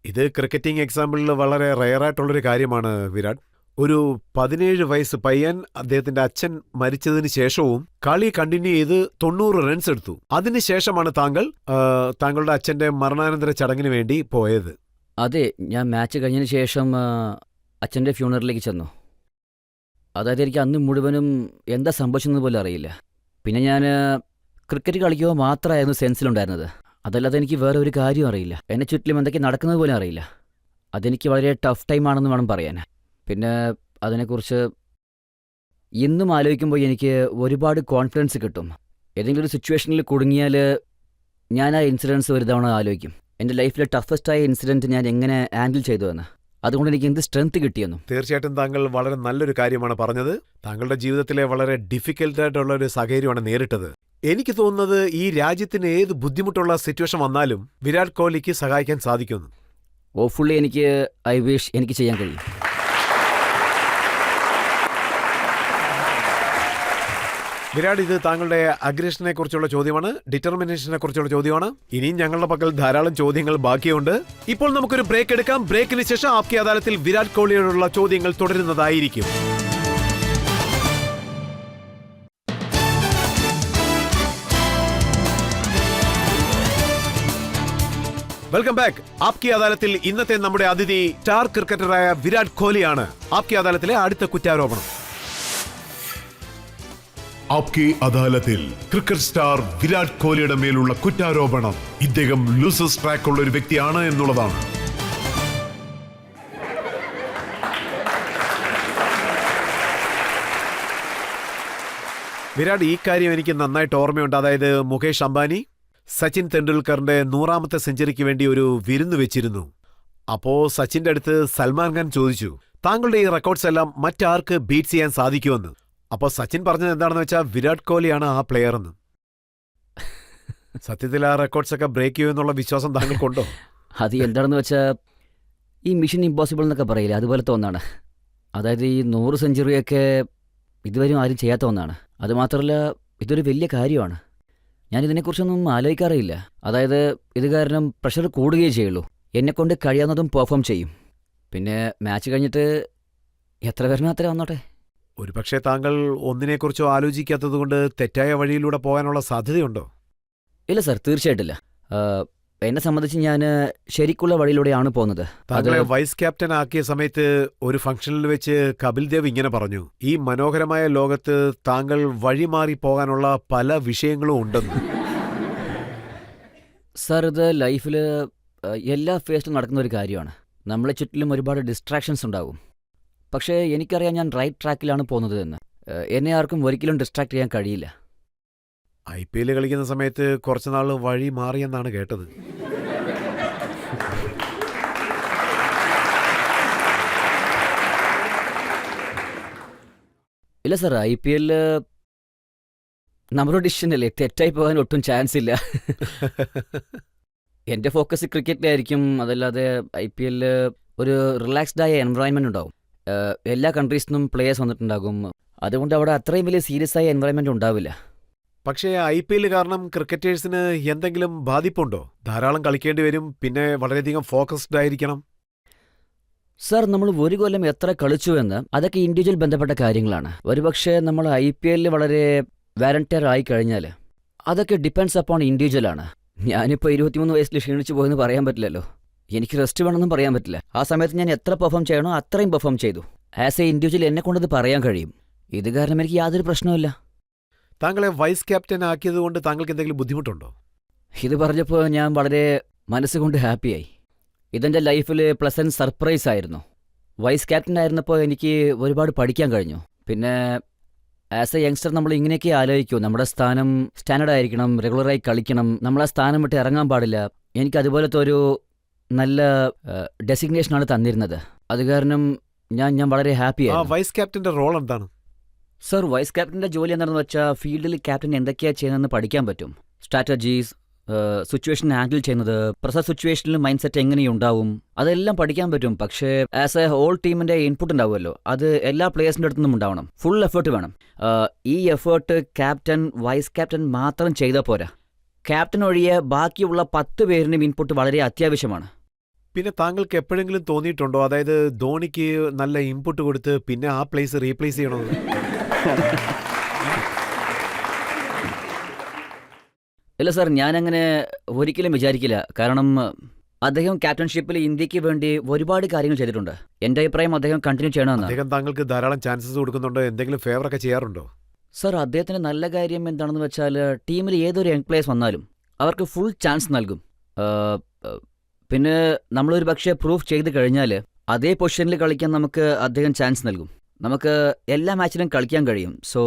ഇത് ക്രിക്കറ്റിംഗ് എക്സാമ്പിളിൽ വളരെ റെയറായിട്ടുള്ളൊരു കാര്യമാണ് വിരാട്. ഒരു 17 വയസ്സ് പയ്യൻ അദ്ദേഹത്തിന്റെ അച്ഛൻ മരിച്ചതിന് ശേഷവും കളി കണ്ടിന്യൂ ചെയ്ത് 90 റൺസ് എടുത്തു. അതിനുശേഷമാണ് താങ്കളുടെ അച്ഛന്റെ മരണാനന്തര ചടങ്ങിന് വേണ്ടി പോയത്. അതെ, ഞാൻ മാച്ച് കഴിഞ്ഞതിന് ശേഷം അച്ഛൻ്റെ ഫ്യൂണറിലേക്ക് ചെന്നു. അതായത് എനിക്ക് അന്ന് മുഴുവനും എന്താ സംഭവിച്ചെന്ന് പോലും അറിയില്ല. പിന്നെ ഞാൻ ക്രിക്കറ്റ് കളിക്കുക മാത്രമായിരുന്നു സെൻസിലുണ്ടായിരുന്നത്. അതല്ലാതെ എനിക്ക് വേറെ ഒരു കാര്യവും അറിയില്ല. എന്നെ ചുറ്റിലും എന്തൊക്കെ നടക്കുന്നത് പോലും അറിയില്ല. അതെനിക്ക് വളരെ ടഫ് ടൈമാണെന്ന് വേണം പറയാൻ. പിന്നെ അതിനെക്കുറിച്ച് ഇന്നും ആലോചിക്കുമ്പോൾ എനിക്ക് ഒരുപാട് കോൺഫിഡൻസ് കിട്ടും. ഏതെങ്കിലും ഒരു സിറ്റുവേഷനിൽ കുടുങ്ങിയാൽ ഞാൻ ആ ഇൻസിഡൻസ് ഒരു തവണ ആലോചിക്കും. എൻ്റെ ലൈഫിലെ ടഫസ്റ്റായ ഇൻസിഡൻറ്റ് ഞാൻ എങ്ങനെ ഹാൻഡിൽ ചെയ്തു എന്ന്. അതുകൊണ്ട് എനിക്ക് എന്ത് സ്ട്രെങ്ത് കിട്ടിയെന്നും. തീർച്ചയായിട്ടും താങ്കൾ വളരെ നല്ലൊരു കാര്യമാണ് പറഞ്ഞത്. താങ്കളുടെ ജീവിതത്തിലെ വളരെ ഡിഫിക്കൽട്ടായിട്ടുള്ള ഒരു സാഹചര്യമാണ് നേരിട്ടത്. എനിക്ക് തോന്നുന്നത് ഈ രാജ്യത്തിന് ഏത് ബുദ്ധിമുട്ടുള്ള സിറ്റുവേഷൻ വന്നാലും വിരാട് കോഹ്ലിക്ക് സഹായിക്കാൻ സാധിക്കുമെന്ന്. ഹോപ്പ്ഫുള്ളി ഐ വിഷ് എനിക്ക് ചെയ്യാൻ കഴിയും. വിരാട്, ഇത് താങ്കളുടെ അഗ്രഷനെ കുറിച്ചുള്ള ചോദ്യമാണ്, ഡിറ്റർമിനേഷനെ കുറിച്ചുള്ള ചോദ്യമാണ്. ഇനിയും ഞങ്ങളുടെ പക്കൽ ധാരാളം ചോദ്യങ്ങൾ ബാക്കിയുണ്ട്. ഇപ്പോൾ നമുക്കൊരു ബ്രേക്ക് എടുക്കാം. ബ്രേക്കിന് ശേഷം ആപ്കി അദാലത്തിൽ വിരാട് കോഹ്ലിയോടുള്ള ചോദ്യങ്ങൾ തുടരുന്നതായിരിക്കും. Welcome back. ആപ്കി അദാലത്തിൽ ഇന്നത്തെ നമ്മുടെ അതിഥി സ്റ്റാർ ക്രിക്കറ്ററായ വിരാട് കോഹ്ലിയാണ്. ആപ്കി അദാലത്തിലെ അടുത്ത കുറ്റാരോപണം. ആപ്കി അദാലത്തിൽ ക്രിക്കറ്റ് സ്റ്റാർ വിരാട് കോഹ്ലിയുടെ മേലുള്ള കുറ്റാരോപണം ഇദ്ദേഹം ലൂസേഴ്സ് ട്രാക്ക് ഉള്ള ഒരു വ്യക്തിയാണ് എന്നുള്ളതാണ്. വിരാട്, ഈ കാര്യം എനിക്ക് നന്നായിട്ട് ഓർമ്മയുണ്ട്. അതായത് മുകേഷ് അംബാനി സച്ചിൻ തെണ്ടുൽക്കറിന്റെ 100ാമത്തെ സെഞ്ചുറിക്ക് വേണ്ടി ഒരു വിരുന്ന് വെച്ചിരുന്നു. അപ്പോ സച്ചിന്റെ അടുത്ത് സൽമാൻ ഖാൻ ചോദിച്ചു, താങ്കളുടെ ഈ റെക്കോർഡ്സ് എല്ലാം മറ്റാർക്ക് ബീറ്റ് ചെയ്യാൻ സാധിക്കുമെന്ന്. അപ്പോൾ സച്ചിൻ പറഞ്ഞത് എന്താണെന്ന് വെച്ചാൽ വിരാട് കോഹ്ലിയാണ് ആ പ്ലെയർ എന്ന്. സത്യത്തിൽ ആ റെക്കോർഡ്സ് ഒക്കെ ബ്രേക്ക് ചെയ്യുമെന്നുള്ള വിശ്വാസം താങ്കൾക്കുണ്ടോ? അത് എന്താണെന്ന് വെച്ചാൽ ഈ മിഷൻ ഇമ്പോസിബിൾ എന്നൊക്കെ പറയില്ലേ, അതുപോലത്തെ ഒന്നാണ്. അതായത് ഈ 100 സെഞ്ചുറിയൊക്കെ ഇതുവരെയും ആരും ചെയ്യാത്ത ഒന്നാണ്. അതുമാത്രമല്ല, ഇതൊരു വലിയ കാര്യമാണ്. ഞാനിതിനെക്കുറിച്ചൊന്നും ആലോചിക്കാറില്ല. അതായത് ഇത് കാരണം പ്രഷർ കൂടുകയേ ചെയ്യുള്ളൂ. എന്നെക്കൊണ്ട് കഴിയാവുന്നതും പെർഫോം ചെയ്യും. പിന്നെ മാച്ച് കഴിഞ്ഞിട്ട് എത്ര പേരിനും അത്ര വന്നോട്ടെ. ഒരുപക്ഷെ താങ്കൾ ഒന്നിനെക്കുറിച്ചോ ആലോചിക്കാത്തതുകൊണ്ട് തെറ്റായ വഴിയിലൂടെ പോകാനുള്ള സാധ്യതയുണ്ടോ? ഇല്ല സർ, തീർച്ചയായിട്ടില്ല. എന്നെ സംബന്ധിച്ച് ഞാൻ ശരിക്കുള്ള വഴിയിലൂടെയാണ് പോകുന്നത്. താങ്കളെ വൈസ് ക്യാപ്റ്റൻ ആക്കിയ സമയത്ത് ഒരു ഫംഗ്ഷനിൽ വെച്ച് കപിൽ ദേവ് ഇങ്ങനെ പറഞ്ഞു, ഈ മനോഹരമായ ലോകത്ത് താങ്കൾ വഴിമാറി പോകാനുള്ള പല വിഷയങ്ങളും ഉണ്ടെന്ന്. സർ, ഇത് ലൈഫിൽ എല്ലാ ഫേസിലും നടക്കുന്ന ഒരു കാര്യമാണ്. നമ്മളെ ചുറ്റിലും ഒരുപാട് ഡിസ്ട്രാക്ഷൻസ് ഉണ്ടാകും. പക്ഷേ എനിക്കറിയാം ഞാൻ റൈറ്റ് ട്രാക്കിലാണ് പോകുന്നത് എന്ന്. എന്നെ ആർക്കും ഒരിക്കലും ഡിസ്ട്രാക്ട് ചെയ്യാൻ കഴിയില്ല. IPL കളിക്കുന്ന സമയത്ത് കുറച്ചുനാൾ വഴി മാറിയെന്നാണ് കേട്ടത്. ഇല്ല സർ, IPL നമ്മുടെ ഡിസിഷനല്ലേ, തെറ്റായി പോകാൻ ഒട്ടും ചാൻസ് ഇല്ല. എൻ്റെ ഫോക്കസ് ക്രിക്കറ്റിലായിരിക്കും. അതല്ലാതെ IPL ഒരു റിലാക്സ്ഡായ എൻവയോൺമെൻറ്റ് ഉണ്ടാവും. എല്ലാ കൺട്രീസിൽ നിന്നും പ്ലേയേഴ്സ് വന്നിട്ടുണ്ടാകും. അതുകൊണ്ട് അവിടെ അത്രയും വലിയ സീരിയസ് ആയ എൻവയോൺമെൻറ്റ് ഉണ്ടാവില്ല. പക്ഷേ IPL കാരണം ക്രിക്കറ്റേഴ്സിന് എന്തെങ്കിലും ബാധിപ്പുണ്ടോ? ധാരാളം കളിക്കേണ്ടി വരും, പിന്നെ വളരെയധികം ഫോക്കസ്ഡ് ആയിരിക്കണം. സർ, നമ്മൾ ഒരു കൊല്ലം എത്ര കളിച്ചു എന്ന് അതൊക്കെ ഇൻഡിവിജ്വൽ ബന്ധപ്പെട്ട കാര്യങ്ങളാണ്. ഒരുപക്ഷെ നമ്മൾ IPL വളരെ വാലണ്ടിയർ ആയി കഴിഞ്ഞാൽ അതൊക്കെ ഡിപ്പെൻഡ്സ് അപ്പോൺ ഇൻഡിവിജ്വൽ ആണ്. ഞാനിപ്പോൾ 23 വയസ്സിൽ ക്ഷീണിച്ചു പോയെന്ന് പറയാൻ പറ്റില്ലല്ലോ. എനിക്ക് റെസ്റ്റ് വേണമെന്നും പറയാൻ പറ്റില്ല. ആ സമയത്ത് ഞാൻ എത്ര പെർഫോം ചെയ്യണോ അത്രയും പെർഫോം ചെയ്തു. ആസ് എ ഇൻഡിവിജ്വൽ എന്നെ കൊണ്ടത് പറയാൻ കഴിയും. ഇത് കാരണം എനിക്ക് യാതൊരു പ്രശ്നവുമില്ല. താങ്കളെ വൈസ് ക്യാപ്റ്റൻ ആക്കിയതുകൊണ്ട് താങ്കൾക്ക് എന്തെങ്കിലും ബുദ്ധിമുട്ടുണ്ടോ? ഇത് പറഞ്ഞപ്പോൾ ഞാൻ വളരെ മനസ്സുകൊണ്ട് ഹാപ്പിയായി. ഇതെൻ്റെ ലൈഫിൽ പ്ലസൻറ്റ് സർപ്രൈസ് ആയിരുന്നു. വൈസ് ക്യാപ്റ്റൻ ആയിരുന്നപ്പോൾ എനിക്ക് ഒരുപാട് പഠിക്കാൻ കഴിഞ്ഞു. പിന്നെ ആസ് എ യങ്സ്റ്റർ നമ്മൾ ഇങ്ങനെയൊക്കെ ആലോചിക്കൂ, നമ്മുടെ സ്ഥാനം സ്റ്റാൻഡേർഡ് ആയിരിക്കണം, റെഗുലറായി കളിക്കണം, നമ്മളാ സ്ഥാനം വിട്ട് ഇറങ്ങാൻ പാടില്ല. എനിക്ക് അതുപോലത്തെ ഒരു നല്ല ഡെസിഗ്നേഷനാണ് തന്നിരുന്നത്. അത് കാരണം ഞാൻ വളരെ ഹാപ്പിയായി. വൈസ് ക്യാപ്റ്റന്റെ റോൾ എന്താണ്? സർ, വൈസ് ക്യാപ്റ്റൻ്റെ ജോലി എന്താണെന്ന് വെച്ചാൽ ഫീൽഡിൽ ക്യാപ്റ്റൻ എന്തൊക്കെയാണ് ചെയ്യുന്നതെന്ന് പഠിക്കാൻ പറ്റും. സ്ട്രാറ്റജീസ്, സിറ്റുവേഷൻ ഹാൻഡിൽ ചെയ്യുന്നത്, പ്രസന്റ് സിറ്റുവേഷനിൽ മൈൻഡ് സെറ്റ് എങ്ങനെയുണ്ടാവും, അതെല്ലാം പഠിക്കാൻ പറ്റും. പക്ഷേ ആസ് എ ഹോൾ ടീമിൻ്റെ ഇൻപുട്ട് ഉണ്ടാവുമല്ലോ, അത് എല്ലാ പ്ലേയേഴ്സിൻ്റെ അടുത്തുനിന്നും ഉണ്ടാവണം. ഫുൾ എഫേർട്ട് വേണം. ഈ എഫേർട്ട് ക്യാപ്റ്റൻ, വൈസ് ക്യാപ്റ്റൻ മാത്രം ചെയ്താൽ പോരാ. ക്യാപ്റ്റൻ ഒഴിയെ ബാക്കിയുള്ള 10 പേരിനും ഇൻപുട്ട് വളരെ അത്യാവശ്യമാണ്. പിന്നെ താങ്കൾക്ക് എപ്പോഴെങ്കിലും തോന്നിയിട്ടുണ്ടോ, അതായത് ധോണിക്ക് നല്ല ഇൻപുട്ട് കൊടുത്ത് പിന്നെ ആ പ്ലേസ് റീപ്ലേസ് ചെയ്യണമെന്ന്? ഇല്ല സർ, ഞാനങ്ങനെ ഒരിക്കലും വിചാരിക്കില്ല. കാരണം അദ്ദേഹം ക്യാപ്റ്റൻഷിപ്പിൽ ഇന്ത്യക്ക് വേണ്ടി ഒരുപാട് കാര്യങ്ങൾ ചെയ്തിട്ടുണ്ട്. എൻ്റെ അഭിപ്രായം അദ്ദേഹം കണ്ടിന്യൂ ചെയ്യണമെന്ന്. അദ്ദേഹം താങ്കൾക്ക് ധാരാളം ചാൻസസ് കൊടുക്കുന്നുണ്ടോ? എന്തെങ്കിലും ഫേവറൊക്കെ ചെയ്യാറുണ്ടോ? സർ, അദ്ദേഹത്തിൻ്റെ നല്ല കാര്യം എന്താണെന്ന് വെച്ചാൽ ടീമിൽ ഏതൊരു യങ് പ്ലേയേഴ്സ് വന്നാലും അവർക്ക് ഫുൾ ചാൻസ് നൽകും. പിന്നെ നമ്മളൊരു പക്ഷേ പ്രൂഫ് ചെയ്ത് കഴിഞ്ഞാൽ അതേ പൊസിഷനിൽ കളിക്കാൻ നമുക്ക് അദ്ദേഹം ചാൻസ് നൽകും. നമുക്ക് എല്ലാ മാച്ചിലും കളിക്കാൻ കഴിയും. സോ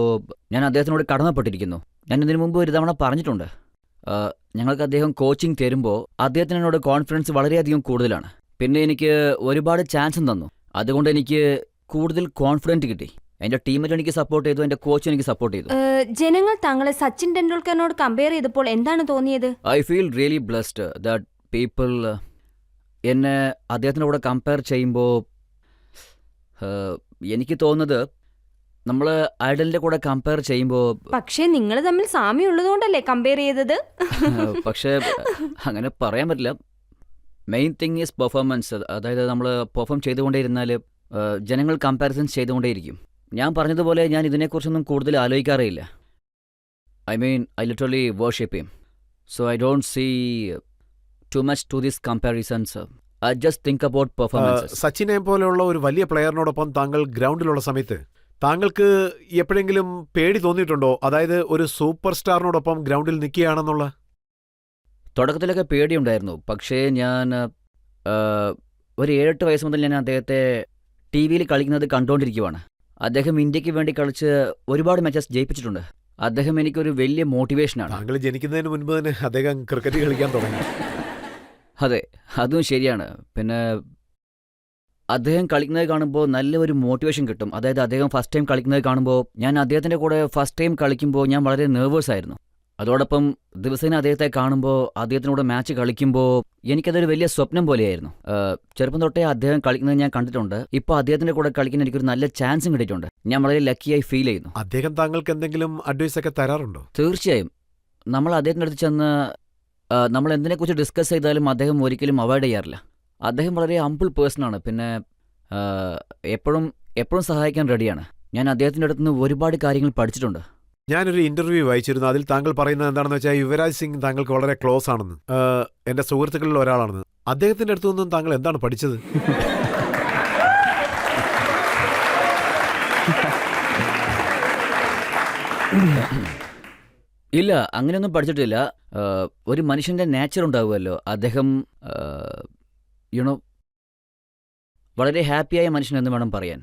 ഞാൻ അദ്ദേഹത്തിനോട് കടമപ്പെട്ടിരിക്കുന്നു. ഞാൻ ഇതിനു മുമ്പ് ഒരു തവണ പറഞ്ഞിട്ടുണ്ട്, ഞങ്ങൾക്ക് അദ്ദേഹം കോച്ചിങ് തരുമ്പോൾ അദ്ദേഹത്തിനോട് കോൺഫിഡൻസ് വളരെയധികം കൂടുതലാണ്. പിന്നെ എനിക്ക് ഒരുപാട് ചാൻസും തന്നു. അതുകൊണ്ട് എനിക്ക് കൂടുതൽ കോൺഫിഡൻറ്റ് കിട്ടി. എൻ്റെ ടീമിൽ എനിക്ക് സപ്പോർട്ട് ചെയ്തു, എൻ്റെ കോച്ചും എനിക്ക് സപ്പോർട്ട് ചെയ്തു. ജനങ്ങൾ താങ്കളെ സച്ചിൻ ടെണ്ടുൽക്കറിനോട് കമ്പയർ ചെയ്തപ്പോൾ എന്താണ് തോന്നിയത്? I feel really blessed that people എന്നെ അദ്ദേഹത്തിൻ്റെ കൂടെ കമ്പയർ ചെയ്യുമ്പോൾ എനിക്ക് തോന്നുന്നത് നമ്മൾ ഐഡലിൻ്റെ കൂടെ കമ്പയർ ചെയ്യുമ്പോൾ പക്ഷേ നിങ്ങൾ തമ്മിൽ സാമ്യം ഉള്ളതുകൊണ്ടല്ലേ കമ്പയർ ചെയ്തത്? പക്ഷേ അങ്ങനെ പറയാൻ പറ്റില്ല. Main thing is performance. അതായത് നമ്മൾ പെർഫോം ചെയ്തുകൊണ്ടേയിരുന്നാൽ ജനങ്ങൾ കമ്പാരിസൺസ് ചെയ്തുകൊണ്ടേയിരിക്കും. ഞാൻ പറഞ്ഞതുപോലെ ഞാൻ ഇതിനെക്കുറിച്ചൊന്നും കൂടുതൽ ആലോചിക്കാറേയില്ല. I literally worship him. So I don't see too much to these comparisons. I just think about performance. സച്ചിനെ പോലെയുള്ള ഒരു വലിയ പ്ലെയറിനോടൊപ്പം താങ്കൾ ഗ്രൗണ്ടിലുള്ള സമയത്ത് താങ്കൾക്ക് എപ്പോഴെങ്കിലും പേടി തോന്നിയിട്ടുണ്ടോ? അതായത് ഒരു സൂപ്പർ സ്റ്റാറിനോടൊപ്പം ഗ്രൗണ്ടിൽ നിൽക്കുകയാണെന്നുള്ള. തുടക്കത്തിലൊക്കെ പേടിയുണ്ടായിരുന്നു. പക്ഷേ ഞാൻ ഒരു 7-8 വയസ്സ് മുതൽ ഞാൻ അദ്ദേഹത്തെ ടി വിയിൽ കളിക്കുന്നത് കണ്ടുകൊണ്ടിരിക്കുവാണ്. അദ്ദേഹം ഇന്ത്യക്ക് വേണ്ടി കളിച്ച് ഒരുപാട് മാച്ചസ് ജയിപ്പിച്ചിട്ടുണ്ട്. അദ്ദേഹം എനിക്കൊരു വലിയ മോട്ടിവേഷനാണ്. താങ്കൾ ജനിക്കുന്നതിന് മുൻപ് തന്നെ അദ്ദേഹം ക്രിക്കറ്റ് കളിക്കാൻ തുടങ്ങി. അതെ, അതും ശരിയാണ്. പിന്നെ അദ്ദേഹം കളിക്കുന്നത് കാണുമ്പോൾ നല്ലൊരു മോട്ടിവേഷൻ കിട്ടും. അതായത് അദ്ദേഹം ഫസ്റ്റ് ടൈം കളിക്കുന്നത് കാണുമ്പോൾ, ഞാൻ അദ്ദേഹത്തിൻ്റെ കൂടെ ഫസ്റ്റ് ടൈം കളിക്കുമ്പോൾ ഞാൻ വളരെ നെർവസ് ആയിരുന്നു. അതോടൊപ്പം ദിവസേന അദ്ദേഹത്തെ കാണുമ്പോൾ, അദ്ദേഹത്തിനോട് മാച്ച് കളിക്കുമ്പോൾ എനിക്കതൊരു വലിയ സ്വപ്നം പോലെയായിരുന്നു. ചെറുപ്പം തൊട്ടേ അദ്ദേഹം കളിക്കുന്നത് ഞാൻ കണ്ടിട്ടുണ്ട്. ഇപ്പോൾ അദ്ദേഹത്തിൻ്റെ കൂടെ കളിക്കാൻ എനിക്കൊരു നല്ല ചാൻസും കിട്ടിയിട്ടുണ്ട്. ഞാൻ വളരെ ലക്കിയായി ഫീൽ ചെയ്യുന്നു. അദ്ദേഹം താങ്കൾക്ക് എന്തെങ്കിലും അഡ്വൈസ് ഒക്കെ തരാറുണ്ടോ? തീർച്ചയായും. നമ്മൾ അദ്ദേഹത്തിൻ്റെ അടുത്ത് ചെന്ന് നമ്മൾ എന്തിനെക്കുറിച്ച് ഡിസ്കസ് ചെയ്താലും അദ്ദേഹം ഒരിക്കലും അവോയ്ഡ് ചെയ്യാറില്ല. അദ്ദേഹം വളരെ ഹംബിൾ പേഴ്സണാണ്. പിന്നെ എപ്പോഴും സഹായിക്കാൻ റെഡിയാണ്. ഞാൻ അദ്ദേഹത്തിൻ്റെ അടുത്ത് നിന്ന് ഒരുപാട് കാര്യങ്ങൾ പഠിച്ചിട്ടുണ്ട്. ഞാനൊരു ഇന്റർവ്യൂ വായിച്ചിരുന്നു. അതിൽ താങ്കൾ പറയുന്നത് എന്താണെന്ന് വെച്ചാൽ യുവരാജ് സിംഗ് താങ്കൾക്ക് വളരെ ക്ലോസ് ആണെന്ന്, എൻ്റെ സുഹൃത്തുക്കളിൽ ഒരാളാണെന്ന്. അദ്ദേഹത്തിൻ്റെ അടുത്തു നിന്നും താങ്കൾ എന്താണ് പഠിച്ചത്? ഇല്ല, അങ്ങനെയൊന്നും പഠിച്ചിട്ടില്ല. ഒരു മനുഷ്യൻ്റെ നേച്ചർ ഉണ്ടാവുമല്ലോ. അദ്ദേഹം വളരെ ഹാപ്പിയായ മനുഷ്യനെന്ന് വേണം പറയാൻ.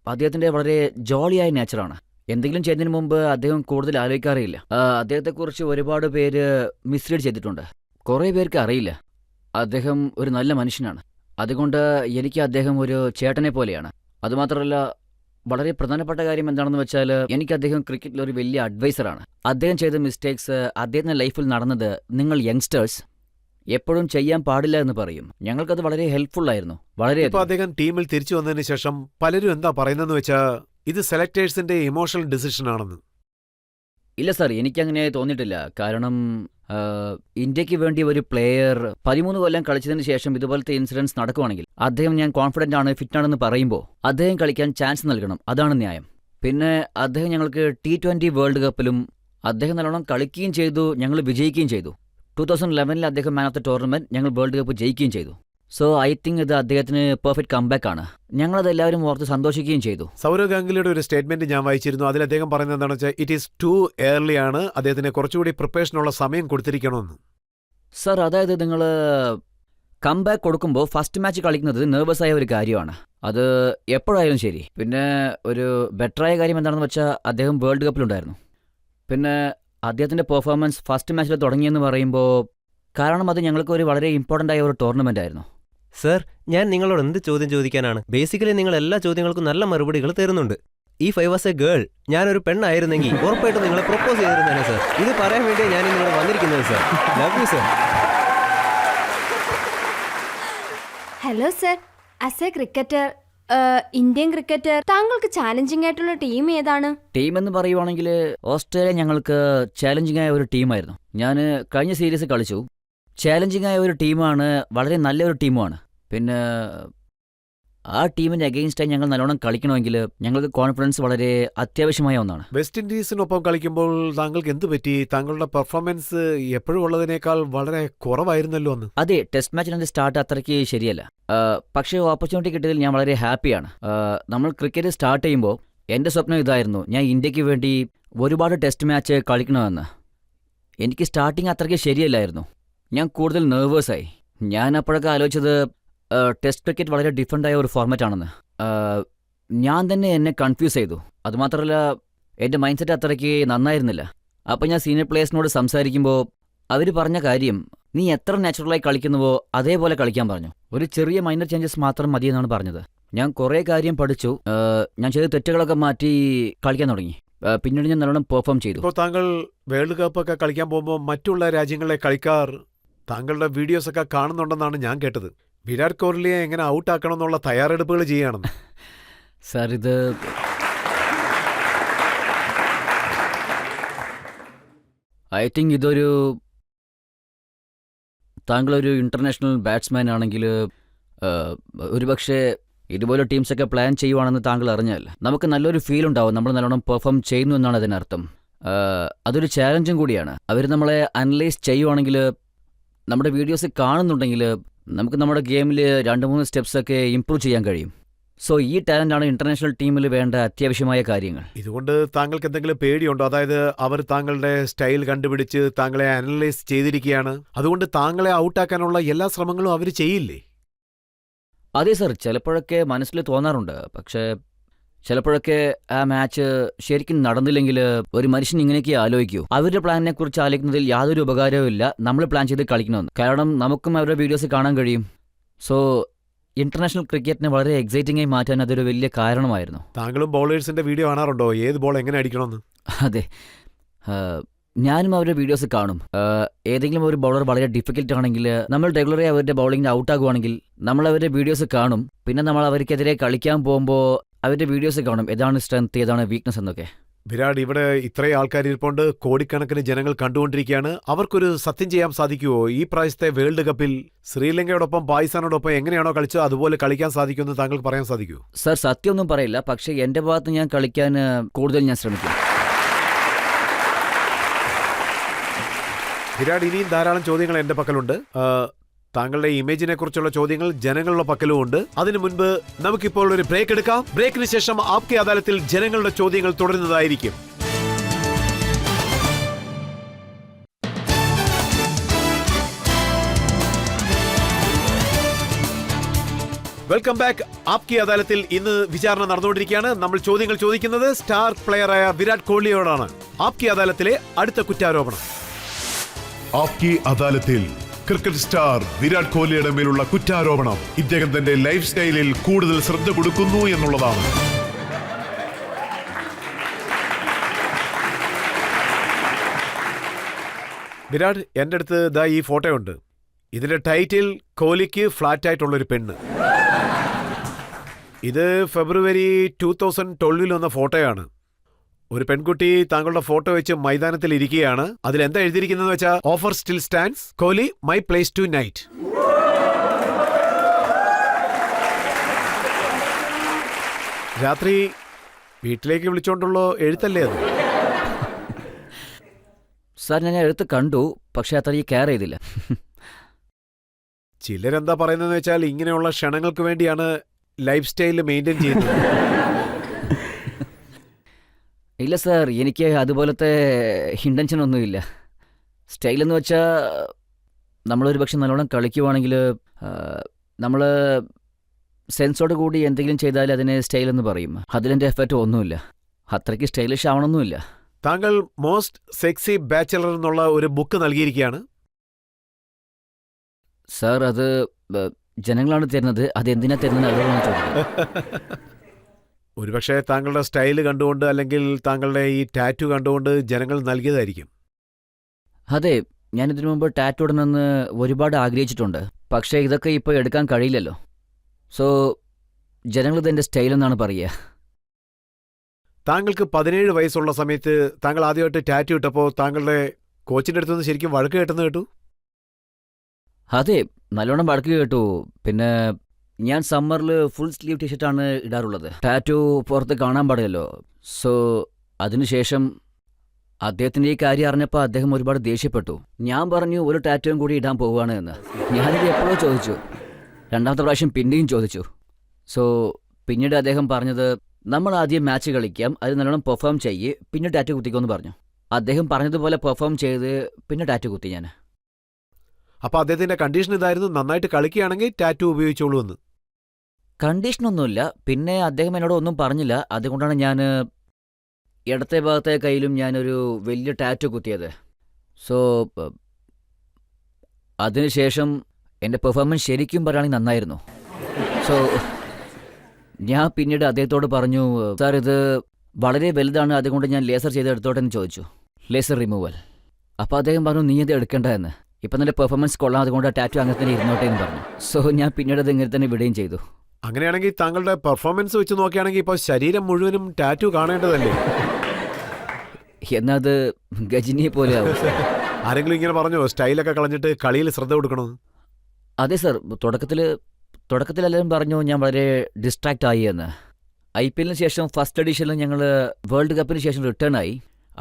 അദ്ദേഹത്തിൻ്റെ വളരെ ജോളിയായ നേച്ചറാണ്. എന്തെങ്കിലും ചെയ്യുന്നതിന് മുമ്പ് അദ്ദേഹം കൂടുതൽ ആലോചിക്കാറില്ല. അദ്ദേഹത്തെക്കുറിച്ച് ഒരുപാട് പേര് മിസ്ലീഡ് ചെയ്തിട്ടുണ്ട്. കുറേ പേർക്ക് അറിയില്ല. അദ്ദേഹം ഒരു നല്ല മനുഷ്യനാണ്. അതുകൊണ്ട് എനിക്ക് അദ്ദേഹം ഒരു ചേട്ടനെ പോലെയാണ്. അതുമാത്രമല്ല, വളരെ പ്രധാനപ്പെട്ട കാര്യം എന്താണെന്ന് വെച്ചാൽ എനിക്ക് അദ്ദേഹം ക്രിക്കറ്റിൽ ഒരു വലിയ അഡ്വൈസറാണ്. അദ്ദേഹം ചെയ്ത മിസ്റ്റേക്സ്, അദ്ദേഹത്തിൻ്റെ ലൈഫിൽ നടന്നത് നിങ്ങൾ യങ്സ്റ്റേഴ്സ് എപ്പോഴും ചെയ്യാൻ പാടില്ല എന്ന് പറയും. ഞങ്ങൾക്കത് വളരെ ഹെൽപ്ഫുൾ ആയിരുന്നു. വളരെ. ഇപ്പൊ അദ്ദേഹം ടീമിൽ തിരിച്ചു വന്നതിന് ശേഷം പലരും എന്താ പറയുന്നതെന്ന് വെച്ചാൽ ഇത് സെലക്ടേഴ്സിന്റെ ഇമോഷണൽ ഡിസിഷൻ ആണെന്ന്. ഇല്ല സാർ, എനിക്കങ്ങനെ തോന്നിയിട്ടില്ല. കാരണം ഇന്ത്യക്ക് വേണ്ടി ഒരു പ്ലെയർ 13 കൊല്ലം കളിച്ചതിന് ശേഷം ഇതുപോലത്തെ ഇൻസിഡൻസ് നടക്കുവാണെങ്കിൽ അദ്ദേഹം ഞാൻ കോൺഫിഡൻ്റ് ആണ്, ഫിറ്റാണെന്ന് പറയുമ്പോൾ അദ്ദേഹം കളിക്കാൻ ചാൻസ് നൽകണം. അതാണ് ന്യായം. പിന്നെ അദ്ദേഹം ഞങ്ങൾക്ക് T20 വേൾഡ് കപ്പിലും അദ്ദേഹം നല്ലോണം കളിക്കുകയും ചെയ്തു, ഞങ്ങൾ വിജയിക്കുകയും ചെയ്തു. 2011 അദ്ദേഹം മാൻ ഓഫ് ദ ടൂർണമെന്റ്, ഞങ്ങൾ വേൾഡ് കപ്പ് ജയിക്കുകയും ചെയ്തു. സോ ഐ തിങ്ക് ഇത് അദ്ദേഹത്തിന് പെർഫെക്റ്റ് കംബാക്ക് ആണ്. ഞങ്ങളത് എല്ലാവരും ഓർത്ത് സന്തോഷിക്കുകയും ചെയ്തു. സൗരവ് ഗാംഗുലിയുടെ ഒരു സ്റ്റേറ്റ്മെന്റ് ഞാൻ വായിച്ചിരുന്നു. അതിൽ അദ്ദേഹം പറയുന്നത് എന്താണെന്ന് വെച്ചാൽ ഇറ്റ് ഈസ് ടു ഏർലി ആണ്, അദ്ദേഹത്തിന് കുറച്ചുകൂടി പ്രിപ്പറേഷനുള്ള സമയം കൊടുത്തിരിക്കണമെന്ന്. സർ, അതായത് നിങ്ങൾ കംബാക്ക് കൊടുക്കുമ്പോൾ ഫസ്റ്റ് മാച്ച് കളിക്കുന്നത് നെർവസ് ആയ ഒരു കാര്യമാണ്. അത് എപ്പോഴായാലും ശരി. പിന്നെ ഒരു ബെറ്ററായ കാര്യം എന്താണെന്ന് വെച്ചാൽ അദ്ദേഹം വേൾഡ് കപ്പിലുണ്ടായിരുന്നു. പിന്നെ അദ്ദേഹത്തിൻ്റെ പെർഫോമൻസ് ഫസ്റ്റ് മാച്ചിൽ തുടങ്ങിയെന്ന് പറയുമ്പോൾ, കാരണം അത് ഞങ്ങൾക്ക് ഒരു വളരെ ഇമ്പോർട്ടൻ്റ് ആയ ഒരു ടൂർണമെൻ്റ് ആയിരുന്നു. സർ, ഞാൻ നിങ്ങളോട് എന്ത് ചോദ്യം ചോദിക്കാനാണ്? ബേസിക്കലി നിങ്ങൾ എല്ലാ ചോദ്യങ്ങൾക്കും നല്ല മറുപടികൾ തരുന്നുണ്ട്. If I was A girl, ഞാനൊരു പെണ്ണായിരുന്നെങ്കിൽ ഉറപ്പായിട്ടും നിങ്ങളെ പ്രപ്പോസ് ചെയ്തിരുന്നേനെ സർ. ഇത് പറയാൻ വേണ്ടിയാണ് ഞാൻ നിങ്ങളെ വന്നിരിക്കുന്നത് sir. Love you sir. Hello sir, as A cricketer, Indian cricketer, താങ്കൾക്ക് ചാലഞ്ചിങ് ആയിട്ടുള്ള ടീം ഏതാണ്? ടീം എന്ന് പറയുവാണെങ്കിൽ ഓസ്ട്രേലിയ ഞങ്ങൾക്ക് ചാലഞ്ചിങ് ആയ ഒരു ടീമായിരുന്നു. ഞാൻ കഴിഞ്ഞ സീരീസ് കളിച്ചു. ചാലഞ്ചിങ് ആയ ഒരു ടീമാണ്, വളരെ നല്ലൊരു ടീമുമാണ്. പിന്നെ ആ ടീമിൻ്റെ അഗെയിൻസ്റ്റായി ഞങ്ങൾ നല്ലോണം കളിക്കണമെങ്കിൽ ഞങ്ങൾക്ക് കോൺഫിഡൻസ് വളരെ അത്യാവശ്യമായ ഒന്നാണ്. വെസ്റ്റ് ഇൻഡീസിനൊപ്പം കളിക്കുമ്പോൾ താങ്കൾക്ക് എന്ത് പറ്റി? താങ്കളുടെ പെർഫോമൻസ് എപ്പോഴും ഉള്ളതിനേക്കാൾ വളരെ കുറവായിരുന്നല്ലോ അന്ന്. അതെ, ടെസ്റ്റ് മാച്ചിൻ്റെ സ്റ്റാർട്ട് അത്രയ്ക്ക് ശരിയല്ല. പക്ഷേ ഓപ്പർച്യൂണിറ്റി കിട്ടിയതിൽ ഞാൻ വളരെ ഹാപ്പിയാണ്. നമ്മൾ ക്രിക്കറ്റ് സ്റ്റാർട്ട് ചെയ്യുമ്പോൾ എൻ്റെ സ്വപ്നം ഇതായിരുന്നു, ഞാൻ ഇന്ത്യക്ക് വേണ്ടി ഒരുപാട് ടെസ്റ്റ് മാച്ച് കളിക്കണമെന്ന്. എനിക്ക് സ്റ്റാർട്ടിങ് അത്രയ്ക്ക് ശരിയല്ലായിരുന്നു. ഞാൻ കൂടുതൽ നെർവസായി. ഞാൻ അപ്പോഴൊക്കെ ആലോചിച്ചത് ടെസ്റ്റ് ക്രിക്കറ്റ് വളരെ ഡിഫറൻ്റ് ആയ ഒരു ഫോർമാറ്റ് ആണെന്ന്. ഞാൻ തന്നെ എന്നെ കൺഫ്യൂസ് ചെയ്തു. അതുമാത്രമല്ല, എൻ്റെ മൈൻഡ് സെറ്റ് അത്രയ്ക്ക് നന്നായിരുന്നില്ല. അപ്പോൾ ഞാൻ സീനിയർ പ്ലേയേഴ്സിനോട് സംസാരിക്കുമ്പോൾ അവർ പറഞ്ഞ കാര്യം, നീ എത്ര നാച്ചുറലായി കളിക്കുന്നുവോ അതേപോലെ കളിക്കാൻ പറഞ്ഞു. ഒരു ചെറിയ മൈനർ ചേഞ്ചസ് മാത്രം മതിയെന്നാണ് പറഞ്ഞത്. ഞാൻ കുറേ കാര്യം പഠിച്ചു. ഞാൻ ചെയ്ത തെറ്റുകളൊക്കെ മാറ്റി കളിക്കാൻ തുടങ്ങി. പിന്നീട് ഞാൻ നല്ലോണം പെർഫോം ചെയ്തു. ഇപ്പോൾ താങ്കൾ വേൾഡ് കപ്പ് ഒക്കെ കളിക്കാൻ പോകുമ്പോൾ മറ്റുള്ള രാജ്യങ്ങളിലെ കളിക്കാർ താങ്കളുടെ വീഡിയോസ് ഒക്കെ കാണുന്നുണ്ടെന്നാണ് ഞാൻ കേട്ടത്. വിരാട് കോഹ്ലിയെ എങ്ങനെ ഔട്ടാക്കണം എന്നുള്ള തയ്യാറെടുപ്പുകൾ ചെയ്യുകയാണെന്ന്. സാർ, ഇത് ഐ തിങ്ക് ഇതൊരു താങ്കളൊരു ഇൻ്റർനാഷണൽ ബാറ്റ്സ്മാൻ ആണെങ്കിൽ ഒരുപക്ഷെ ഇതുപോലെ ടീംസൊക്കെ പ്ലാൻ ചെയ്യുവാണെന്ന് താങ്കൾ അറിഞ്ഞാൽ നമുക്ക് നല്ലൊരു ഫീൽ ഉണ്ടാവും. നമ്മൾ നല്ലോണം പെർഫോം ചെയ്യുന്നു എന്നാണ് അതിനർത്ഥം. അതൊരു ചാലഞ്ചും കൂടിയാണ്. അവർ നമ്മളെ അനലൈസ് ചെയ്യുവാണെങ്കിൽ, നമ്മുടെ വീഡിയോസ് കാണുന്നുണ്ടെങ്കിൽ നമുക്ക് നമ്മുടെ ഗെയിമിൽ 2-3 സ്റ്റെപ്സൊക്കെ ഇമ്പ്രൂവ് ചെയ്യാൻ കഴിയും. സോ ഈ ടാലൻ്റാണ് ഇൻ്റർനാഷണൽ ടീമിൽ വേണ്ട അത്യാവശ്യമായ കാര്യങ്ങൾ. ഇതുകൊണ്ട് താങ്കൾക്ക് എന്തെങ്കിലും പേടിയുണ്ടോ? അതായത് അവർ താങ്കളുടെ സ്റ്റൈൽ കണ്ടുപിടിച്ച് താങ്കളെ അനലൈസ് ചെയ്തിരിക്കുകയാണ്, അതുകൊണ്ട് താങ്കളെ ഔട്ടാക്കാനുള്ള എല്ലാ ശ്രമങ്ങളും അവർ ചെയ്യില്ലേ? അതെ സർ, ചിലപ്പോഴൊക്കെ മനസ്സിൽ തോന്നാറുണ്ട്. പക്ഷേ ചിലപ്പോഴൊക്കെ ആ മാച്ച് ശരിക്കും നടന്നില്ലെങ്കിൽ ഒരു മനുഷ്യൻ ഇങ്ങനെയൊക്കെ ആലോചിക്കൂ. അവരുടെ പ്ലാനിനെ കുറിച്ച് ആലോചിക്കുന്നതിൽ യാതൊരു ഉപകാരവും ഇല്ല നമ്മൾ പ്ലാൻ ചെയ്ത് കളിക്കണമെന്ന്. കാരണം നമുക്കും അവരുടെ വീഡിയോസ് കാണാൻ കഴിയും. സോ ഇന്റർനാഷണൽ ക്രിക്കറ്റിനെ വളരെ എക്സൈറ്റിംഗ് ആയി മാറ്റാൻ അതൊരു വലിയ കാരണമായിരുന്നു. താങ്കളും ബൗളേഴ്സിന്റെ വീഡിയോ കാണാറുണ്ടോ? ഏത് ബോൾ എങ്ങനെ അടിക്കണമെന്ന്? അതെ, ഞാനും അവരുടെ വീഡിയോസ് കാണും. ഏതെങ്കിലും ഒരു ബൗളർ വളരെ ഡിഫിക്കൽട്ട് ആണെങ്കിൽ, നമ്മൾ റെഗുലറായി അവരുടെ ബൗളിങ്ങിന് ഔട്ടാകുവാണെങ്കിൽ നമ്മൾ അവരുടെ വീഡിയോസ് കാണും. പിന്നെ നമ്മൾ അവർക്കെതിരെ കളിക്കാൻ പോകുമ്പോൾ അവരുടെ വീഡിയോസ് കാണും, ഏതാണ് സ്ട്രെങ്ത് ഏതാണ് വീക്ക്നസ് എന്നൊക്കെ. വിരാട്, ഇവിടെ ഇത്രയും ആൾക്കാർ ഇരിപ്പുണ്ട്, കോടിക്കണക്കിന് ജനങ്ങൾ കണ്ടുകൊണ്ടിരിക്കുകയാണ്. അവർക്കൊരു സത്യം ചെയ്യാൻ സാധിക്കുമോ? ഈ പ്രാവശ്യത്തെ വേൾഡ് കപ്പിൽ ശ്രീലങ്കയോടൊപ്പം പാകിസ്ഥാനോടൊപ്പം എങ്ങനെയാണോ കളിച്ചത് അതുപോലെ കളിക്കാൻ സാധിക്കുമെന്ന് താങ്കൾക്ക് പറയാൻ സാധിക്കുമോ? സർ, സത്യമൊന്നും പറയില്ല. പക്ഷേ എൻ്റെ ഭാഗത്ത് ഞാൻ കളിക്കാൻ കൂടുതൽ ഞാൻ ശ്രമിക്കും. വിരാട്, ഇനിയും ധാരാളം ചോദ്യങ്ങൾ എൻ്റെ പക്കലുണ്ട്. താങ്കളുടെ ഇമേജിനെ കുറിച്ചുള്ള ചോദ്യങ്ങൾ ജനങ്ങളുടെ പക്കലും ഉണ്ട്. അതിനു മുൻപ് നമുക്കിപ്പോൾ ഒരു ബ്രേക്ക് എടുക്കാം. ബ്രേക്കിന് ശേഷം ആപ്കെ അദാലത്തിൽ ജനങ്ങളുടെ ചോദ്യങ്ങൾ തുടരുന്നതായിരിക്കും. Welcome back. ആപ്കെ അദാലത്തിൽ ഇന്ന് വിചാരണ നടന്നുകൊണ്ടിരിക്കുകയാണ്. നമ്മൾ ചോദ്യങ്ങൾ ചോദിക്കുന്നത് സ്റ്റാർ പ്ലെയറായ വിരാട് കോഹ്ലിയോടാണ്. ആപ്കെ അദാലത്തിലെ അടുത്ത കുറ്റാരോപണം. ആപ്കി അദാലത്തിൽ ക്രിക്കറ്റ് സ്റ്റാർ വിരാട് കോഹ്ലിയുടെ മേലുള്ള കുറ്റാരോപണം ഇദ്ദേഹം തന്റെ ലൈഫ് സ്റ്റൈലിൽ കൂടുതൽ ശ്രദ്ധ കൊടുക്കുന്നു എന്നുള്ളതാണ്. വിരാട്, എൻ്റെ അടുത്ത് ദാ ഈ ഫോട്ടോ ഉണ്ട്. ഇതിന്റെ ടൈറ്റിൽ കോഹ്ലിക്ക് ഫ്ലാറ്റ് ആയിട്ടുള്ളൊരു പെണ്ണ്. ഇത് ഫെബ്രുവരി 2012 വന്ന ഫോട്ടോയാണ്. ഒരു പെൺകുട്ടി താങ്കളുടെ ഫോട്ടോ വെച്ച് മൈതാനത്തിൽ ഇരിക്കുകയാണ്. അതിൽ എന്താ എഴുതിയിരിക്കുന്നത് വെച്ചാൽ, offer still stands, Kohli my place tonight. രാത്രി വീട്ടിലേക്ക് വിളിച്ചോണ്ടുള്ള എഴുത്തല്ലേ അത്? സാർ, ഞാൻ എഴുത്ത് കണ്ടു, പക്ഷേ അത്ര ഈ കെയർ ചെയ്തില്ല. ചിലരെന്താ പറയുന്നതെന്ന് വെച്ചാൽ, ഇങ്ങനെയുള്ള ക്ഷണങ്ങൾക്ക് വേണ്ടിയാണ് ലൈഫ് സ്റ്റൈൽ മെയിൻറ്റെയിൻ ചെയ്യുന്നത്. ഇല്ല സാർ, എനിക്ക് അതുപോലത്തെ ഇൻറ്റൻഷനൊന്നുമില്ല. സ്റ്റൈലെന്ന് വെച്ചാൽ നമ്മളൊരു പക്ഷെ നല്ലോണം കളിക്കുവാണെങ്കിൽ നമ്മൾ സെൻസോട് കൂടി എന്തെങ്കിലും ചെയ്താൽ അതിനെ സ്റ്റൈലെന്ന് പറയും. അതിലെൻ്റെ എഫക്റ്റ് ഒന്നുമില്ല. അത്രയ്ക്ക് സ്റ്റൈലിഷ് ആവണമെന്നുമില്ല. താങ്കൾ മോസ്റ്റ് സെക്സി ബാച്ചലർ എന്നുള്ള ഒരു ബുക്ക് നൽകിയിരിക്കുകയാണ്. സാർ, അത് ജനങ്ങളാണ് തരുന്നത്. അതെന്തിനാ തരുന്നത് അവരോടാണ് ചോദിക്കുന്നത്. ഒരുപക്ഷെ താങ്കളുടെ സ്റ്റൈല് കണ്ടുകൊണ്ട് അല്ലെങ്കിൽ താങ്കളുടെ ഈ ടാറ്റു കണ്ടുകൊണ്ട് ജനങ്ങൾ നൽകിയതായിരിക്കും. അതെ, ഞാനിതിനു മുമ്പ് ടാറ്റു ഇടണമെന്ന് ഒരുപാട് ആഗ്രഹിച്ചിട്ടുണ്ട്. പക്ഷേ ഇതൊക്കെ ഇപ്പോൾ എടുക്കാൻ കഴിയില്ലല്ലോ. സോ ജനങ്ങളിത് എൻ്റെ സ്റ്റൈലെന്നാണ് പറയുക. താങ്കൾക്ക് 17 വയസ്സുള്ള സമയത്ത് താങ്കൾ ആദ്യമായിട്ട് ടാറ്റു ഇട്ടപ്പോൾ താങ്കളുടെ കോച്ചിൻ്റെ അടുത്തുനിന്ന് ശരിക്കും വഴക്ക് കേട്ടെന്ന് കേട്ടു. അതെ, നല്ലോണം വഴക്ക് കേട്ടു. പിന്നെ ഞാൻ സമ്മറിൽ ഫുൾ സ്ലീവ് ടീഷർട്ടാണ് ഇടാറുള്ളത്. ടാറ്റു പുറത്ത് കാണാൻ പാടില്ലല്ലോ. സോ അതിനുശേഷം അദ്ദേഹത്തിൻ്റെ ഈ കാര്യം അറിഞ്ഞപ്പോൾ അദ്ദേഹം ഒരുപാട് ദേഷ്യപ്പെട്ടു. ഞാൻ പറഞ്ഞു ഒരു ടാറ്റുവും കൂടി ഇടാൻ പോവുകയാണ് എന്ന്. ഞാനിത് എപ്പോഴോ ചോദിച്ചു. രണ്ടാമത്തെ പ്രാവശ്യം പിന്നെയും ചോദിച്ചു. സോ പിന്നീട് അദ്ദേഹം പറഞ്ഞത്, നമ്മൾ ആദ്യം മാച്ച് കളിക്കാം, അത് നല്ലോണം പെർഫോം ചെയ്യ്, പിന്നെ ടാറ്റു കുത്തിക്കുമെന്ന് പറഞ്ഞു. അദ്ദേഹം പറഞ്ഞതുപോലെ പെർഫോം ചെയ്ത് പിന്നെ ടാറ്റു കുത്തി ഞാൻ. അപ്പോൾ അദ്ദേഹത്തിന്റെ കണ്ടീഷൻ ഇതായിരുന്നു, നന്നായിട്ട് കളിക്കുകയാണെങ്കിൽ ടാറ്റു ഉപയോഗിച്ചോളൂ എന്ന്. കണ്ടീഷനൊന്നുമില്ല. പിന്നെ അദ്ദേഹം എന്നോട് ഒന്നും പറഞ്ഞില്ല. അതുകൊണ്ടാണ് ഞാൻ ഇടത്തെ ഭാഗത്തെ കയ്യിലും ഞാനൊരു വലിയ ടാറ്റു കുത്തിയത്. സോ അതിനുശേഷം എൻ്റെ പെർഫോമൻസ് ശരിക്കും പറയുകയാണെങ്കിൽ നന്നായിരുന്നു. സോ ഞാൻ പിന്നീട് അദ്ദേഹത്തോട് പറഞ്ഞു, സാർ ഇത് വളരെ വലുതാണ്, അതുകൊണ്ട് ഞാൻ ലേസർ ചെയ്ത് എടുത്തോട്ടെ എന്ന് ചോദിച്ചു. Laser removal. അപ്പോൾ അദ്ദേഹം പറഞ്ഞു, നീ ഇത് എടുക്കേണ്ട എന്ന്. ഇപ്പം നിന്റെ പെർഫോമൻസ് കൊള്ളാം, അതുകൊണ്ട് ടാറ്റു അങ്ങനെ തന്നെ ഇരുന്നോട്ടെ എന്ന് പറഞ്ഞു. സോ ഞാൻ പിന്നീട് അത് ഇങ്ങനെ തന്നെ വിടുകയും ചെയ്തു. അങ്ങനെയാണെങ്കിൽ താങ്കളുടെ പെർഫോമൻസ് വെച്ച് നോക്കുകയാണെങ്കിൽ ഇപ്പോൾ ശരീരം മുഴുവനും ടാറ്റു കാണേണ്ടതല്ലേ? എന്നാൽ അത് ഗജിനിയെ പോലെ ആവും സാർ. ആരെങ്കിലും ഇങ്ങനെ പറഞ്ഞോ സ്റ്റൈലൊക്കെ കളഞ്ഞിട്ട് കളിയിൽ ശ്രദ്ധ കൊടുക്കണം? അതെ സാർ, തുടക്കത്തിൽ എല്ലാവരും പറഞ്ഞു ഞാൻ വളരെ ഡിസ്ട്രാക്റ്റ് ആയി എന്ന്. IPL ശേഷം ഫസ്റ്റ് എഡിഷനിൽ ഞങ്ങൾ വേൾഡ് കപ്പിന് ശേഷം റിട്ടേൺ ആയി.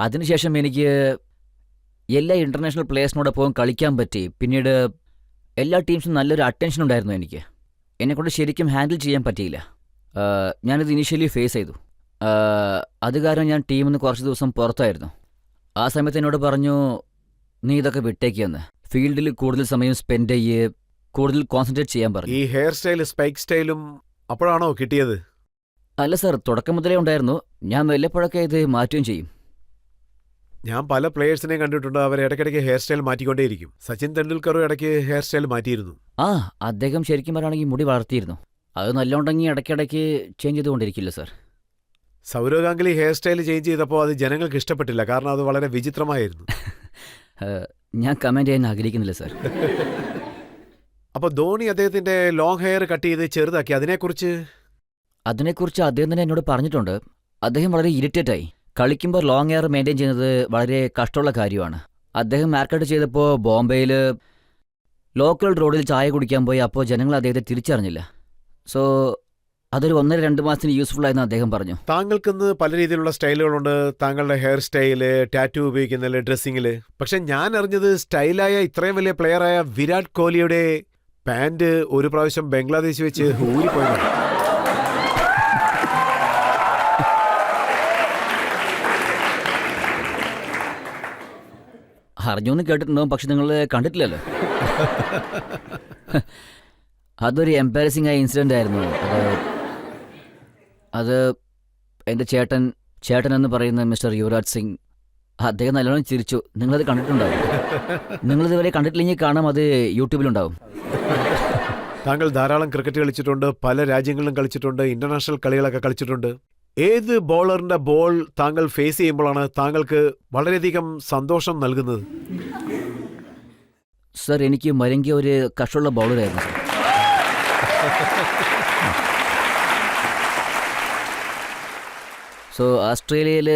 അതിനുശേഷം എനിക്ക് എല്ലാ ഇൻ്റർനാഷണൽ പ്ലേയേഴ്സിനോടൊപ്പം കളിക്കാൻ പറ്റി. പിന്നീട് എല്ലാ ടീംസും നല്ലൊരു അറ്റൻഷൻ ഉണ്ടായിരുന്നു എനിക്ക്. എന്നെക്കൊണ്ട് ശരിക്കും ഹാൻഡിൽ ചെയ്യാൻ പറ്റിയില്ല. ഞാനിത് ഇനീഷ്യലി ഫേസ് ചെയ്തു. അത് കാരണം ഞാൻ ടീമിൽ നിന്ന് കുറച്ച് ദിവസം പുറത്തായിരുന്നു. ആ സമയത്ത് എന്നോട് പറഞ്ഞു, നീ ഇതൊക്കെ വിട്ടേക്കെന്ന്, ഫീൽഡിൽ കൂടുതൽ സമയം സ്പെൻഡ് ചെയ്യ്, കൂടുതൽ കോൺസെൻട്രേറ്റ് ചെയ്യാൻ പറഞ്ഞു. ഈ ഹെയർ സ്റ്റൈൽ സ്പൈക്ക് സ്റ്റൈലും അപ്പോഴാണോ കിട്ടിയത്? അല്ല സാർ, തുടക്കം മുതലേ ഉണ്ടായിരുന്നു. ഞാൻ വല്ലപ്പോഴൊക്കെ ഇത് മാറ്റുകയും ചെയ്യും. ഞാൻ പല പ്ലേയേഴ്സിനെയും കണ്ടിട്ടുണ്ട്, അവർ ഇടയ്ക്കിടയ്ക്ക് ഹെയർ സ്റ്റൈൽ മാറ്റിക്കൊണ്ടേയിരിക്കും. സച്ചിൻ തെണ്ടുൽക്കറും ഇടയ്ക്ക് ഹെയർ സ്റ്റൈൽ മാറ്റിയിരുന്നു. അദ്ദേഹം ശരിക്കും പറയുകയാണെങ്കിൽ മുടി വളർത്തിയിരുന്നു. അത് നല്ലോണ്ടെങ്കിൽ ഇടയ്ക്കിടയ്ക്ക് ചേഞ്ച് ചെയ്തുകൊണ്ടിരിക്കില്ല sir. Sourav Ganguly hair style change ചെയ്തപ്പോൾ അത് ജനങ്ങൾക്ക് ഇഷ്ടപ്പെട്ടില്ല, കാരണം അത് വളരെ വിചിത്രമായിരുന്നു. ഞാൻ കമൻറ്റ് ചെയ്യാൻ ആഗ്രഹിക്കുന്നില്ല സാർ. അപ്പോൾ ധോണി അദ്ദേഹത്തിന്റെ ലോങ് ഹെയർ കട്ട് ചെയ്ത് ചെറുതാക്കി, അതിനെക്കുറിച്ച് അദ്ദേഹം തന്നെ എന്നോട് പറഞ്ഞിട്ടുണ്ട്. അദ്ദേഹം വളരെ ഇറിറ്റേറ്റായി. കളിക്കുമ്പോൾ ലോങ് ഹെയർ മെയിൻറ്റെയിൻ ചെയ്യുന്നത് വളരെ കഷ്ടമുള്ള കാര്യമാണ്. അദ്ദേഹം ഹെയർ കട്ട് ചെയ്തപ്പോൾ ബോംബെയിൽ ലോക്കൽ റോഡിൽ ചായ കുടിക്കാൻ പോയി. അപ്പോൾ ജനങ്ങൾ അദ്ദേഹത്തെ തിരിച്ചറിഞ്ഞില്ല. സോ അതൊരു 1-2 മാസത്തിന് യൂസ്ഫുൾ ആയെന്ന് അദ്ദേഹം പറഞ്ഞു. താങ്കൾക്കിന്ന് പല രീതിയിലുള്ള സ്റ്റൈലുകളുണ്ട്, താങ്കളുടെ ഹെയർ സ്റ്റൈല്, ടാറ്റു ഉപയോഗിക്കുന്നതിൽ, ഡ്രസ്സിങ്ങില്. പക്ഷെ ഞാൻ അറിഞ്ഞത് സ്റ്റൈലായ ഇത്രയും വലിയ പ്ലെയറായ വിരാട് കോഹ്ലിയുടെ പാന്റ് ഒരു പ്രാവശ്യം ബംഗ്ലാദേശ് വെച്ച് ഊരിപ്പോയതാണ്. അറിഞ്ഞൊന്നും കേട്ടിട്ടുണ്ടാവും, പക്ഷെ നിങ്ങൾ കണ്ടിട്ടില്ലല്ലോ. അതൊരു എംബാരസിംഗ് ആയ ഇൻസിഡൻ്റ് ആയിരുന്നു. അത് എൻ്റെ ചേട്ടൻ എന്ന് പറയുന്ന മിസ്റ്റർ യുവരാജ് സിംഗ്, അദ്ദേഹം നല്ലോണം ചിരിച്ചു. നിങ്ങളത് കണ്ടിട്ടുണ്ടാവും. നിങ്ങളിതുവരെ കണ്ടിട്ടില്ലെങ്കിൽ കാണാം, അത് യൂട്യൂബിലുണ്ടാവും. താങ്കൾ ധാരാളം ക്രിക്കറ്റ് കളിച്ചിട്ടുണ്ട്, പല രാജ്യങ്ങളിലും കളിച്ചിട്ടുണ്ട്, ഇന്റർനാഷണൽ കളികളൊക്കെ കളിച്ചിട്ടുണ്ട്. ഏത് ബോളറിന്റെ ബോൾ താങ്കൾ ഫേസ് ചെയ്യുമ്പോഴാണ് താങ്കൾക്ക് വളരെയധികം സന്തോഷം നൽകുന്നത്? സർ, എനിക്ക് മലങ്കി ഒരു കഷ്ടമുള്ള ബൗളറായിരുന്നു സർ. സോ ഓസ്ട്രേലിയയിൽ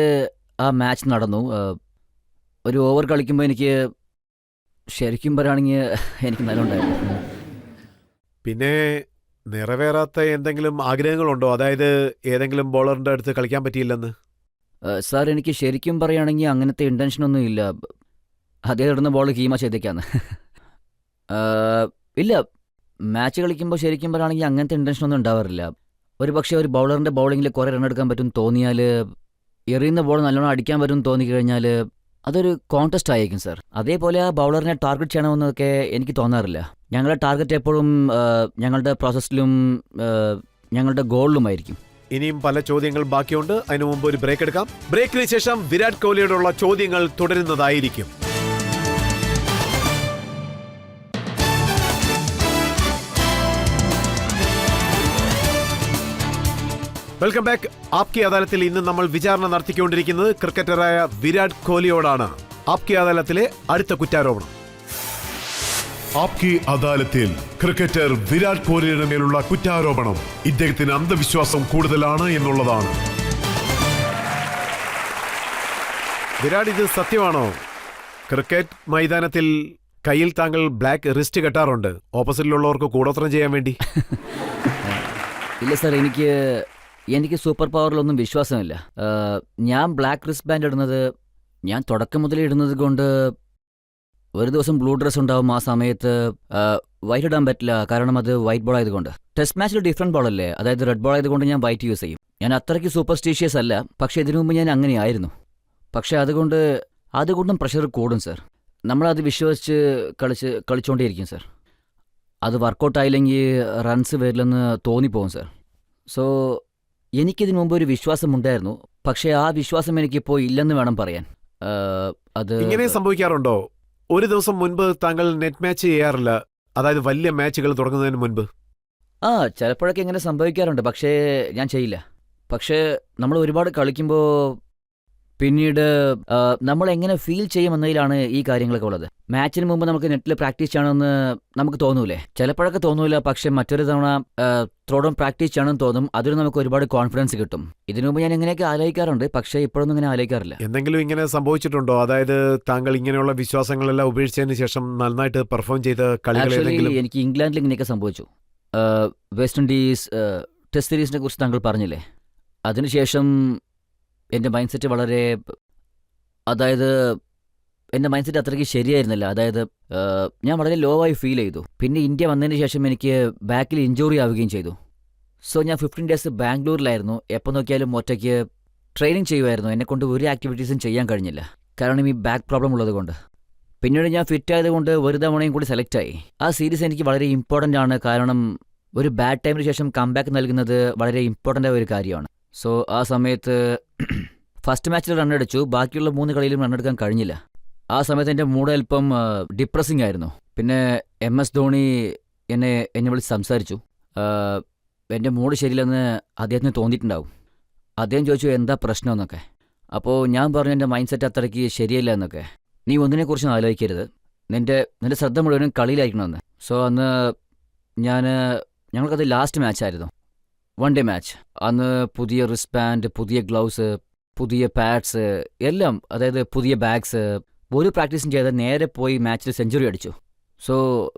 ആ മാച്ച് നടന്നു. ഒരു ഓവർ കളിക്കുമ്പോൾ എനിക്ക് ശരിക്കും പറയുകയാണെങ്കിൽ എനിക്ക് നല്ലോണ്ടായിരുന്നു. പിന്നെ നിറവേറാത്ത എന്തെങ്കിലും ആഗ്രഹങ്ങളുണ്ടോ? അതായത് ഏതെങ്കിലും ബോളറിന്റെ അടുത്ത് കളിക്കാൻ പറ്റിയില്ലെന്ന്? സാർ, എനിക്ക് ശരിക്കും പറയുകയാണെങ്കിൽ അങ്ങനത്തെ ഇൻറ്റൻഷനൊന്നും ഇല്ല. അദ്ദേഹം ഇടുന്ന ബോൾ കീമ ചെയ്തേക്കാന്ന്. ഇല്ല, മാച്ച് കളിക്കുമ്പോൾ ശരിക്കും പറയുകയാണെങ്കിൽ അങ്ങനത്തെ ഇൻറ്റൻഷനൊന്നും ഉണ്ടാവാറില്ല. ഒരു പക്ഷേ ഒരു ബൗളറിൻ്റെ ബൗളിങ്ങിൽ കുറേ റൺ എടുക്കാൻ പറ്റും തോന്നിയാൽ, എറിയുന്ന ബോൾ നല്ലോണം അടിക്കാൻ പറ്റും തോന്നിക്കഴിഞ്ഞാൽ അതൊരു കോൺടെസ്റ്റ് ആയിരിക്കും സാർ. അതേപോലെ ആ ബൗളറിനെ ടാർഗറ്റ് ചെയ്യണമെന്നൊക്കെ എനിക്ക് തോന്നാറില്ല. ഞങ്ങളുടെ ടാർഗറ്റ് എപ്പോഴും ഞങ്ങളുടെ പ്രോസസ്സിലും ഞങ്ങളുടെ ഗോളിലുമായിരിക്കും. ഇനിയും പല ചോദ്യങ്ങൾ ബാക്കിയുണ്ട്. അതിനു മുമ്പ് ഒരു ബ്രേക്ക് എടുക്കാം. ബ്രേക്കിന് ശേഷം വിരാട് കോഹ്ലിയോടുള്ള ചോദ്യങ്ങൾ തുടരുന്നതായിരിക്കും. Welcome back. ആപ്കി അദാലത്തിൽ ഇന്ന് നമ്മൾ വിചാരണ നടത്തിക്കൊണ്ടിരിക്കുന്നത് ക്രിക്കറ്ററായ വിരാട് കോഹ്ലിയോടാണ്. ആപ്കി അദാലത്തിലെ അടുത്ത കുറ്റാരോപണം. ആപ്കി അദാലത്തിൽ ക്രിക്കറ്റർ വിരാട് കോഹ്ലിയുടെ മേലുള്ള കുറ്റാരോപണം ഇദ്ദേഹത്തിന് അന്ധവിശ്വാസം കൂടുതലാണ് എന്നുള്ളതാണ്. വിരാട്, ഇത് സത്യമാണോ? ക്രിക്കറ്റ് മൈതാനത്തിൽ കയ്യിൽ താങ്കൾ ബ്ലാക്ക് റിസ്റ്റ് കെട്ടാറുണ്ട്, ഓപ്പോസിറ്റിലുള്ളവർക്ക് കൂടോത്രം ചെയ്യാൻ വേണ്ടി. ഇല്ല സാർ, എനിക്ക് സൂപ്പർ പവറിലൊന്നും വിശ്വാസമില്ല. ഞാൻ ബ്ലാക്ക് റിസ്റ്റ് ബാൻഡ് ഇടുന്നത് ഞാൻ തുടക്കം മുതലേ ഇടുന്നത് കൊണ്ട് ഒരു ദിവസം ബ്ലൂ ഡ്രസ് ഉണ്ടാവും, ആ സമയത്ത് വൈറ്റ് ഇടാൻ പറ്റില്ല, കാരണം അത് വൈറ്റ് ബോൾ ആയതുകൊണ്ട്. ടെസ്റ്റ് മാച്ചിൽ ഡിഫറെൻറ്റ് ബോൾ അല്ലേ, അതായത് റെഡ് ബോൾ ആയതുകൊണ്ട് ഞാൻ വൈറ്റ് യൂസ് ചെയ്യും. ഞാൻ അത്രയ്ക്ക് സൂപ്പർസ്റ്റീഷ്യസ് അല്ല, പക്ഷേ ഇതിനു മുമ്പ് ഞാൻ അങ്ങനെയായിരുന്നു. പക്ഷേ അതുകൊണ്ടും പ്രഷർ കൂടും സാർ. നമ്മളത് വിശ്വസിച്ച് കളിച്ചുകൊണ്ടേയിരിക്കും സാർ. അത് വർക്കൗട്ട് ആയില്ലെങ്കിൽ റൺസ് വരില്ലെന്ന് തോന്നിപ്പോകും സാർ. സോ എനിക്കിതിനു മുമ്പ് ഒരു വിശ്വാസമുണ്ടായിരുന്നു, പക്ഷേ ആ വിശ്വാസം എനിക്കിപ്പോൾ ഇല്ലെന്ന് വേണം പറയാൻ. ഇങ്ങനെ സംഭവിക്കാറുണ്ടോ? ഒരു ദിവസം മുൻപ് താങ്കൾ നെറ്റ് മാച്ച് ചെയ്യാറില്ല, അതായത് വലിയ മാച്ചുകൾ തുടങ്ങുന്നതിന് മുൻപ്. ആ ചിലപ്പോഴൊക്കെ ഇങ്ങനെ സംഭവിക്കാറുണ്ട്, പക്ഷേ ഞാൻ ചെയ്യില്ല. പക്ഷേ നമ്മൾ ഒരുപാട് കളിക്കുമ്പോൾ പിന്നീട് നമ്മൾ എങ്ങനെ ഫീൽ ചെയ്യുമെന്നതിലാണ് ഈ കാര്യങ്ങളൊക്കെ ഉള്ളത്. മാച്ചിന് മുമ്പ് നമുക്ക് നെറ്റിൽ പ്രാക്ടീസ് ചെയ്യണമെന്ന് നമുക്ക് തോന്നൂലേ? ചിലപ്പോഴൊക്കെ തോന്നൂല, പക്ഷെ മറ്റൊരു തവണ ത്രോഡും പ്രാക്ടീസ് ചെയ്യണമെന്ന് തോന്നും. അതിൽ നമുക്ക് ഒരുപാട് കോൺഫിഡൻസ് കിട്ടും. ഇതിനു മുമ്പ് ഞാൻ ഇങ്ങനെയൊക്കെ ആലോചിക്കാറുണ്ട്, പക്ഷേ ഇപ്പോഴൊന്നും ഇങ്ങനെ ആലോചിക്കാറില്ല. എന്തെങ്കിലും ഇങ്ങനെ സംഭവിച്ചിട്ടുണ്ടോ? അതായത് താങ്കൾ ഇങ്ങനെയുള്ള വിശ്വാസങ്ങളെല്ലാം ഉപേക്ഷിച്ചതിന് ശേഷം നന്നായിട്ട് പെർഫോം ചെയ്ത കളികൾ ആക്ച്വലി ഏതെങ്കിലും? എനിക്ക് ഇംഗ്ലണ്ടിൽ ഇങ്ങനെയൊക്കെ സംഭവിച്ചു. വെസ്റ്റ് ഇൻഡീസ് ടെസ്റ്റ് സീരീസിനെ കുറിച്ച് താങ്കൾ പറഞ്ഞില്ലേ, അതിനുശേഷം എൻ്റെ മൈൻഡ് സെറ്റ് വളരെ, അതായത് എൻ്റെ മൈൻഡ് സെറ്റ് അത്രയ്ക്ക് ശരിയായിരുന്നില്ല. അതായത് ഞാൻ വളരെ ലോ ആയി ഫീൽ ചെയ്തു. പിന്നെ ഇന്ത്യ വന്നതിന് ശേഷം എനിക്ക് ബാക്കിൽ ഇഞ്ചുറി ആവുകയും ചെയ്തു. സോ ഞാൻ 15 ഡേയ്സ് ബാംഗ്ലൂരിലായിരുന്നു. എപ്പോൾ നോക്കിയാലും ഒറ്റയ്ക്ക് ട്രെയിനിങ് ചെയ്യുമായിരുന്നു. എന്നെക്കൊണ്ട് ഒരു ആക്ടിവിറ്റീസും ചെയ്യാൻ കഴിഞ്ഞില്ല, കാരണം ഈ ബാക്ക് പ്രോബ്ലം ഉള്ളതുകൊണ്ട്. പിന്നീട് ഞാൻ ഫിറ്റ് ആയതുകൊണ്ട് ഒരു തവണയും കൂടി സെലക്ട് ആയി. ആ സീരീസ് എനിക്ക് വളരെ ഇമ്പോർട്ടൻ്റ് ആണ്, കാരണം ഒരു ബാഡ് ടൈമിന് ശേഷം കംബാക്ക് നൽകുന്നത് വളരെ ഇമ്പോർട്ടൻ്റ് ആയ ഒരു കാര്യമാണ്. സോ ആ സമയത്ത് ഫസ്റ്റ് മാച്ചിൽ റണ്ണടിച്ചു, ബാക്കിയുള്ള 3 കളിയിലും റണ്ണെടുക്കാൻ കഴിഞ്ഞില്ല. ആ സമയത്ത് എൻ്റെ മൂഡ് അല്പം ഡിപ്രസിംഗ് ആയിരുന്നു. പിന്നെ MS ധോണി എന്നെ വിളിച്ച് സംസാരിച്ചു. എൻ്റെ മൂഡ് ശരിയില്ലെന്ന് അദ്ദേഹത്തിന് തോന്നിയിട്ടുണ്ടാവും. അദ്ദേഹം ചോദിച്ചു എന്താ പ്രശ്നമെന്നൊക്കെ. അപ്പോൾ ഞാൻ പറഞ്ഞു എൻ്റെ മൈൻഡ് സെറ്റ് അത്രയ്ക്ക് ശരിയല്ല എന്നൊക്കെ. നീ ഒന്നിനെക്കുറിച്ചും ആലോചിക്കരുത്, നിന്റെ ശ്രദ്ധ മുഴുവനും കളിയിലായിരിക്കണമെന്ന്. സോ അന്ന് ഞങ്ങൾക്കത് ലാസ്റ്റ് മാച്ചായിരുന്നു, 1 ഡേ മാച്ച്. അന്ന് പുതിയ റിസ്റ്റ് ബാൻഡ്, പുതിയ ഗ്ലൗസ്, പുതിയ പാഡ്സ് എല്ലാം, അതായത് പുതിയ ബാഗ്സ്. ഒരു പ്രാക്ടീസും ചെയ്ത് നേരെ പോയി മാച്ചിൽ സെഞ്ചുറി അടിച്ചു. സോ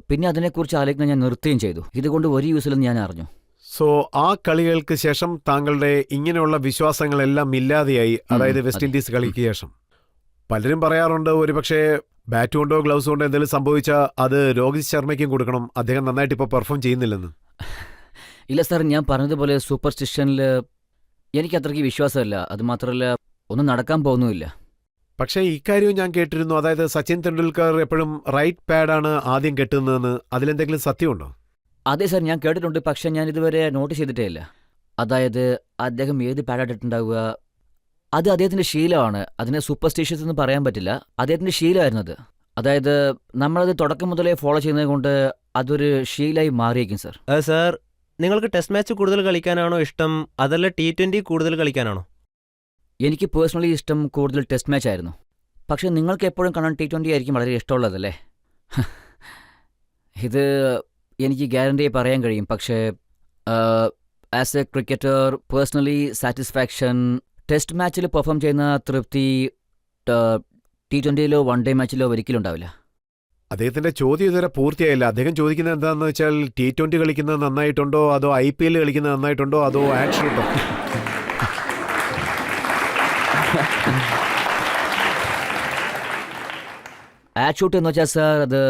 പിന്നെ അതിനെക്കുറിച്ച് ആലോചിക്കാൻ ഞാൻ നിർത്തുകയും ചെയ്തു. ഇതുകൊണ്ട് ഒരു യൂസിലെന്ന് ഞാൻ അറിഞ്ഞു. സോ ആ കളികൾക്ക് ശേഷം താങ്കളുടെ ഇങ്ങനെയുള്ള വിശ്വാസങ്ങളെല്ലാം ഇല്ലാതെയായി, അതായത് വെസ്റ്റ് ഇൻഡീസ് കളിക്ക് ശേഷം. പലരും പറയാറുണ്ട് ഒരുപക്ഷെ ബാറ്റ് കൊണ്ടോ ഗ്ലൗസ് കൊണ്ടോ എന്തെങ്കിലും സംഭവിച്ചാൽ അത് രോഹിത് ശർമ്മയ്ക്കും കൊടുക്കണം, അദ്ദേഹം നന്നായിട്ട് ഇപ്പോൾ പെർഫോം ചെയ്യുന്നില്ലെന്ന്. ഇല്ല സാർ, ഞാൻ പറഞ്ഞതുപോലെ സൂപ്പർസ്റ്റിഷനിൽ എനിക്ക് അത്രയ്ക്ക് വിശ്വാസമില്ല. അതുമാത്രമല്ല ഒന്നും നടക്കാൻ പോകുന്നുമില്ല. പക്ഷേ ഇക്കാര്യവും ഞാൻ കേട്ടിരുന്നു, അതായത് സച്ചിൻ തെണ്ടുൽക്കർ എപ്പോഴും റൈറ്റ് പാഡാണ് ആദ്യം കെട്ടുന്നതെന്ന്. അതിലെന്തെങ്കിലും സത്യമുണ്ടോ? അതെ സാർ, ഞാൻ കേട്ടിട്ടുണ്ട്, പക്ഷെ ഞാൻ ഇതുവരെ നോട്ടീസ് ചെയ്തിട്ടേ ഇല്ല. അതായത് അദ്ദേഹം ഏത് പാഡായിട്ടിട്ടുണ്ടാവുക, അത് അദ്ദേഹത്തിൻ്റെ ശീലമാണ്. അതിനെ സൂപ്പർസ്റ്റിഷ്യസ് എന്ന് പറയാൻ പറ്റില്ല, അദ്ദേഹത്തിൻ്റെ ശീലമായിരുന്നത്. അതായത് നമ്മളത് തുടക്കം മുതലേ ഫോളോ ചെയ്യുന്നത് കൊണ്ട് അതൊരു ശീലമായി മാറിയേക്കും സാർ. സാർ, നിങ്ങൾക്ക് ടെസ്റ്റ് മാച്ച് കൂടുതൽ കളിക്കാനാണോ ഇഷ്ടം, അതല്ല T20 കൂടുതൽ കളിക്കാനാണോ? എനിക്ക് പേഴ്സണലി ഇഷ്ടം കൂടുതൽ ടെസ്റ്റ് മാച്ച് ആയിരുന്നു. പക്ഷേ നിങ്ങൾക്ക് എപ്പോഴും കാണാൻ T20 ആയിരിക്കും വളരെ ഇഷ്ടമുള്ളതല്ലേ? ഇത് എനിക്ക് ഗ്യാരണ്ടി പറയാൻ കഴിയും. പക്ഷേ as A cricketer personally satisfaction, test മാച്ചിൽ പെർഫോം ചെയ്യുന്ന തൃപ്തി T20-ലോ 1 ഡേ മാച്ചിലോ ഒരിക്കലും ഉണ്ടാവില്ല. അദ്ദേഹത്തിന്റെ ചോദ്യം ഇതുവരെ പൂർത്തിയായില്ല. അദ്ദേഹം ചോദിക്കുന്നത് എന്താണെന്ന് വെച്ചാൽ T20 കളിക്കുന്നത് നന്നായിട്ടുണ്ടോ, അതോ IPL കളിക്കുന്നത് നന്നായിട്ടുണ്ടോ, അതോ ആക്ഷൻ ഉണ്ടോ? ആക്ച്വട്ട് എന്ന് വെച്ചാൽ സാർ, അത്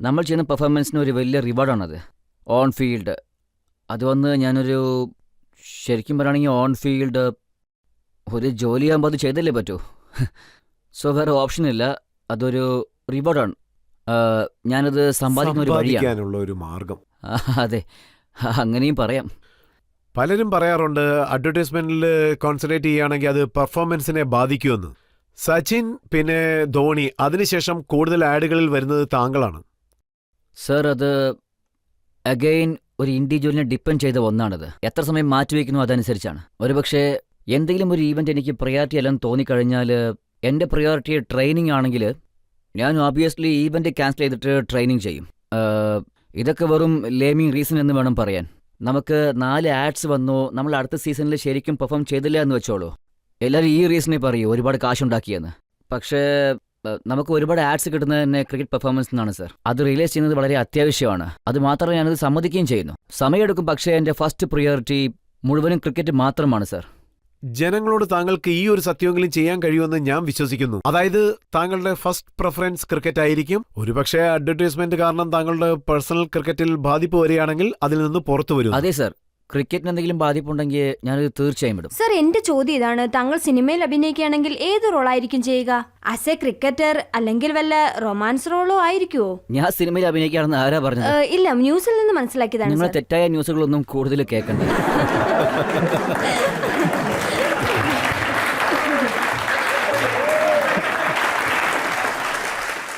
നമ്മൾ ചെയ്യുന്ന പെർഫോമൻസിന് ഒരു വലിയ റിവാർഡാണത്. ഓൺ ഫീൽഡ് അത് വന്ന് ഞാനൊരു, ശരിക്കും പറയുകയാണെങ്കിൽ ഓൺ ഫീൽഡ് ഒരു ജോലിയാകുമ്പോൾ അത് ചെയ്തല്ലേ പറ്റൂ. സോ വേറെ ഓപ്ഷനില്ല, അതൊരു റിവാർഡാണ്. ഞാനത് സമ്പാദിക്കുന്ന ഒരു വഴിയാണ്, സമ്പാദിക്കാനുള്ള ഒരു മാർഗം. അതെ, അങ്ങനെയും പറയാം. പലരും പറയാറുണ്ട് അഡ്വർടൈസ്മെന്റിൽ കോൺസെൻട്രേറ്റ് ചെയ്യുകയാണെങ്കിൽ അത് പെർഫോമൻസിനെ ബാധിക്കുമെന്ന്. സച്ചിൻ പിന്നെ ധോണി, അതിനുശേഷം കൂടുതൽ ആഡുകളിൽ വരുന്നത് താങ്കളാണ്. സർ, അത് അഗെയിൻ ഒരു ഇൻഡിവിജ്വലിനെ ഡിപ്പെൻഡ് ചെയ്ത ഒന്നാണത്. എത്ര സമയം മാറ്റിവെക്കുന്നു അതനുസരിച്ചാണ്. ഒരുപക്ഷെ എന്തെങ്കിലും ഒരു ഈവൻ്റ് എനിക്ക് പ്രയോറിറ്റി അല്ലെന്ന് തോന്നിക്കഴിഞ്ഞാൽ, എൻ്റെ പ്രയോറിറ്റി ട്രെയിനിങ് ആണെങ്കിൽ ഞാൻ ഓബിയസ്ലി ഈവൻ്റ് ക്യാൻസൽ ചെയ്തിട്ട് ട്രെയിനിങ് ചെയ്യും. ഇതൊക്കെ വെറും ലേമിങ് റീസൺ എന്ന് വേണം പറയാൻ. നമുക്ക് 4 ആഡ്സ് വന്നു, നമ്മൾ അടുത്ത സീസണിൽ ശരിക്കും പെർഫോം ചെയ്തില്ല എന്ന് വെച്ചോളൂ. എല്ലാവരും ഈ റീസണേ പറയൂ, ഒരുപാട് കാശുണ്ടാക്കിയെന്ന്. പക്ഷേ നമുക്ക് ഒരുപാട് ആഡ്സ് കിട്ടുന്നത് തന്നെ ക്രിക്കറ്റ് പെർഫോമൻസ് എന്നാണ് സർ. അത് റിയലൈസ് ചെയ്യുന്നത് വളരെ അത്യാവശ്യമാണ്. അത് മാത്രമേ ഞാനത് സമ്മതിക്കുകയും ചെയ്യുന്നു. സമയമെടുക്കും, പക്ഷേ എൻ്റെ ഫസ്റ്റ് പ്രിയോറിറ്റി മുഴുവനും ക്രിക്കറ്റ് മാത്രമാണ് സർ. ജനങ്ങളോട് താങ്കൾക്ക് ഈ ഒരു സത്യമെങ്കിലും ചെയ്യാൻ കഴിയുമെന്ന് ഞാൻ വിശ്വസിക്കുന്നു. അതായത് താങ്കളുടെ ഫസ്റ്റ് പ്രിഫറൻസ് ക്രിക്കറ്റ് ആയിരിക്കും. ഒരുപക്ഷെ അഡ്വർടൈസ്മെന്റ് കാരണം താങ്കളുടെ പേഴ്സണൽ ക്രിക്കറ്റിൽ ബാധിപ്പ് വരികയാണെങ്കിൽ അതിൽ നിന്ന് പുറത്തു വരും. അതെ സർ, ക്രിക്കറ്റിന് എന്തെങ്കിലും ബാധിപ്പുണ്ടെങ്കിൽ ഞാനത് തീർച്ചയായും വിടും. സർ, എന്റെ ചോദ്യം ഇതാണ്, താങ്കൾ സിനിമയിൽ അഭിനയിക്കുകയാണെങ്കിൽ ഏത് റോളായിരിക്കും ചെയ്യുക? ആസ് എ ക്രിക്കറ്റർ അല്ലെങ്കിൽ വല്ല റൊമാൻസ് റോളോ ആയിരിക്കുമോ? ഞാൻ സിനിമയിൽ അഭിനയിക്കുകയാണെന്ന് ആരാ പറഞ്ഞത്? ഇല്ല, ന്യൂസിൽ നിന്ന് മനസ്സിലാക്കിയതാണ്. നിങ്ങൾ തെറ്റായ ന്യൂസുകളൊന്നും കൂടുതൽ കേൾക്കണ്ട.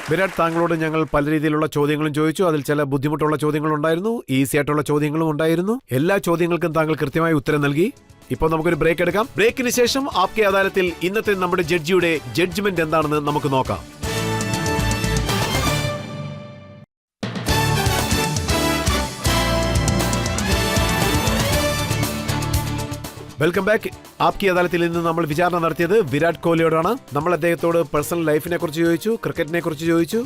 വിരാട്, താങ്കളോട് ഞങ്ങൾ പല രീതിയിലുള്ള ചോദ്യങ്ങളും ചോദിച്ചു. അതിൽ ചില ബുദ്ധിമുട്ടുള്ള ചോദ്യങ്ങളുണ്ടായിരുന്നു, ഈസി ആയിട്ടുള്ള ചോദ്യങ്ങളും ഉണ്ടായിരുന്നു. എല്ലാ ചോദ്യങ്ങൾക്കും താങ്കൾ കൃത്യമായി ഉത്തരം നൽകി. ഇപ്പോൾ നമുക്കൊരു ബ്രേക്ക് എടുക്കാം. ബ്രേക്കിന് ശേഷം ആപ്കെ അദാലത്തിൽ ഇന്നത്തെ നമ്മുടെ ജഡ്ജിയുടെ ജഡ്ജ്മെന്റ് എന്താണെന്ന് നമുക്ക് നോക്കാം. Welcome back. ആപ്കെ അദാലത്തിൽ ഇന്ന് നമ്മൾ വിചാരണ നടത്തിയത് വിരാട് കോഹ്ലിയോടാണ്. നമ്മൾ അദ്ദേഹത്തോട് പേഴ്സണൽ ലൈഫിനെ കുറിച്ച് ചോദിച്ചു, ക്രിക്കറ്റിനെ കുറിച്ച് ചോദിച്ചു,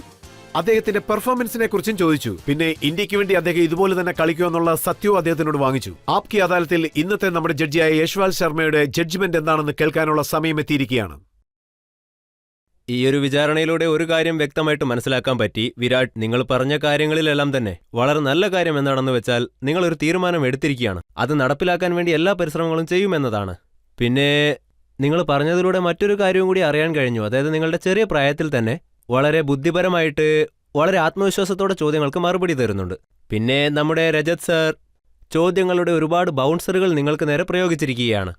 അദ്ദേഹത്തിന്റെ പെർഫോമൻസിനെ കുറിച്ചും ചോദിച്ചു. പിന്നെ ഇന്ത്യക്ക് വേണ്ടി അദ്ദേഹം ഇതുപോലെ തന്നെ കളിക്കുമെന്നുള്ള സത്യവും അദ്ദേഹത്തിനോട് വാങ്ങിച്ചു. ആപ്കെ അദാലത്തിൽ ഇന്നത്തെ നമ്മുടെ ജഡ്ജിയായ യശ്വാൽ ശർമ്മയുടെ ജഡ്ജ്മെന്റ് എന്താണെന്ന് കേൾക്കാനുള്ള സമയം എത്തിയിരിക്കുകയാണ്. ഈ ഒരു വിചാരണയിലൂടെ ഒരു കാര്യം വ്യക്തമായിട്ട് മനസ്സിലാക്കാൻ പറ്റി. വിരാട്, നിങ്ങൾ പറഞ്ഞ കാര്യങ്ങളിലെല്ലാം തന്നെ വളരെ നല്ല കാര്യം എന്താണെന്ന് വെച്ചാൽ നിങ്ങൾ ഒരു തീരുമാനം എടുത്തിരിക്കുകയാണ്. അത് നടപ്പിലാക്കാൻ വേണ്ടി എല്ലാ പരിശ്രമങ്ങളും ചെയ്യുമെന്നതാണ്. പിന്നെ നിങ്ങൾ പറഞ്ഞതിലൂടെ മറ്റൊരു കാര്യവും കൂടി അറിയാൻ കഴിഞ്ഞു. അതായത് നിങ്ങളുടെ ചെറിയ പ്രായത്തിൽ തന്നെ വളരെ ബുദ്ധിപരമായിട്ട് വളരെ ആത്മവിശ്വാസത്തോടെ ചോദ്യങ്ങൾക്ക് മറുപടി തരുന്നുണ്ട്. പിന്നെ നമ്മുടെ രജത് സർ ചോദ്യങ്ങളുടെ ഒരുപാട് ബൗൺസറുകൾ നിങ്ങൾക്ക് നേരെ പ്രയോഗിച്ചിരിക്കുകയാണ്.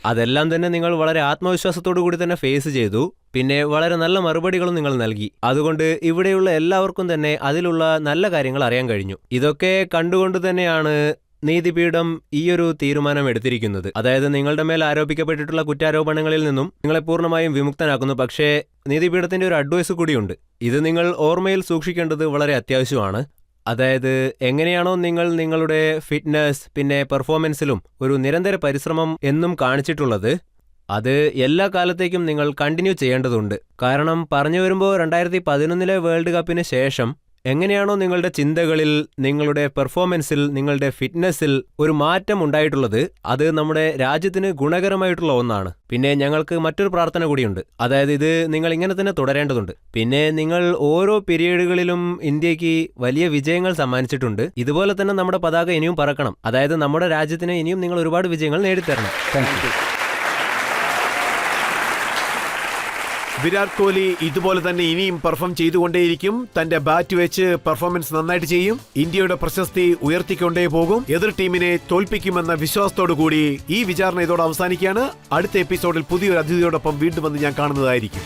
അതെല്ലാം തന്നെ നിങ്ങൾ വളരെ ആത്മവിശ്വാസത്തോടു കൂടി തന്നെ ഫേസ് ചെയ്തു. പിന്നെ വളരെ നല്ല മറുപടികളും നിങ്ങൾ നൽകി. അതുകൊണ്ട് ഇവിടെയുള്ള എല്ലാവർക്കും തന്നെ അതിലുള്ള നല്ല കാര്യങ്ങൾ അറിയാൻ കഴിഞ്ഞു. ഇതൊക്കെ കണ്ടുകൊണ്ട് തന്നെയാണ് നീതിപീഠം ഈയൊരു തീരുമാനം എടുത്തിരിക്കുന്നത്. അതായത് നിങ്ങളുടെ മേൽ ആരോപിക്കപ്പെട്ടിട്ടുള്ള കുറ്റാരോപണങ്ങളിൽ നിന്നും നിങ്ങളെ പൂർണ്ണമായും വിമുക്തനാക്കുന്നു. പക്ഷേ നീതിപീഠത്തിന്റെ ഒരു അഡ്വൈസ് കൂടിയുണ്ട്. ഇത് നിങ്ങൾ ഓർമ്മയിൽ സൂക്ഷിക്കേണ്ടത് വളരെ അത്യാവശ്യമാണ്. അതായത് എങ്ങനെയാണോ നിങ്ങൾ നിങ്ങളുടെ ഫിറ്റ്നസ് പിന്നെ പെർഫോമൻസിലും ഒരു നിരന്തര പരിശ്രമം എന്നും കാണിച്ചിട്ടുള്ളത്, അത് എല്ലാ കാലത്തേക്കും നിങ്ങൾ കണ്ടിന്യൂ ചെയ്യേണ്ടതുണ്ട്. കാരണം പറഞ്ഞു വരുമ്പോൾ 2011 വേൾഡ് കപ്പിന് ശേഷം എങ്ങനെയാണോ നിങ്ങളുടെ ചിന്തകളിൽ, നിങ്ങളുടെ പെർഫോമൻസിൽ, നിങ്ങളുടെ ഫിറ്റ്നസിൽ ഒരു മാറ്റം ഉണ്ടായിട്ടുള്ളത്, അത് നമ്മുടെ രാജ്യത്തിന് ഗുണകരമായിട്ടുള്ള ഒന്നാണ്. പിന്നെ ഞങ്ങൾക്ക് മറ്റൊരു പ്രാർത്ഥന കൂടിയുണ്ട്. അതായത് ഇത് നിങ്ങൾ ഇങ്ങനെ തന്നെ തുടരേണ്ടതുണ്ട്. പിന്നെ നിങ്ങൾ ഓരോ പീരീഡുകളിലും ഇന്ത്യക്ക് വലിയ വിജയങ്ങൾ സമ്മാനിച്ചിട്ടുണ്ട്. ഇതുപോലെ തന്നെ നമ്മുടെ പതാക ഇനിയും പറക്കണം. അതായത് നമ്മുടെ രാജ്യത്തിന് ഇനിയും നിങ്ങൾ ഒരുപാട് വിജയങ്ങൾ നേടിത്തരണം. വിരാട് കോഹ്ലി ഇതുപോലെ തന്നെ ഇനിയും പെർഫോം ചെയ്തുകൊണ്ടേയിരിക്കും. തന്റെ ബാറ്റ് വെച്ച് പെർഫോമൻസ് നന്നായിട്ട് ചെയ്യും. ഇന്ത്യയുടെ പ്രശസ്തി ഉയർത്തിക്കൊണ്ടേ പോകും. എതിർ ടീമിനെ തോൽപ്പിക്കുമെന്ന വിശ്വാസത്തോടു കൂടി ഈ വിചാരണ ഇതോടെ അവസാനിക്കുകയാണ്. അടുത്ത എപ്പിസോഡിൽ പുതിയൊരു അതിഥിയോടൊപ്പം വീണ്ടും വന്ന് ഞാൻ കാണുന്നതായിരിക്കും.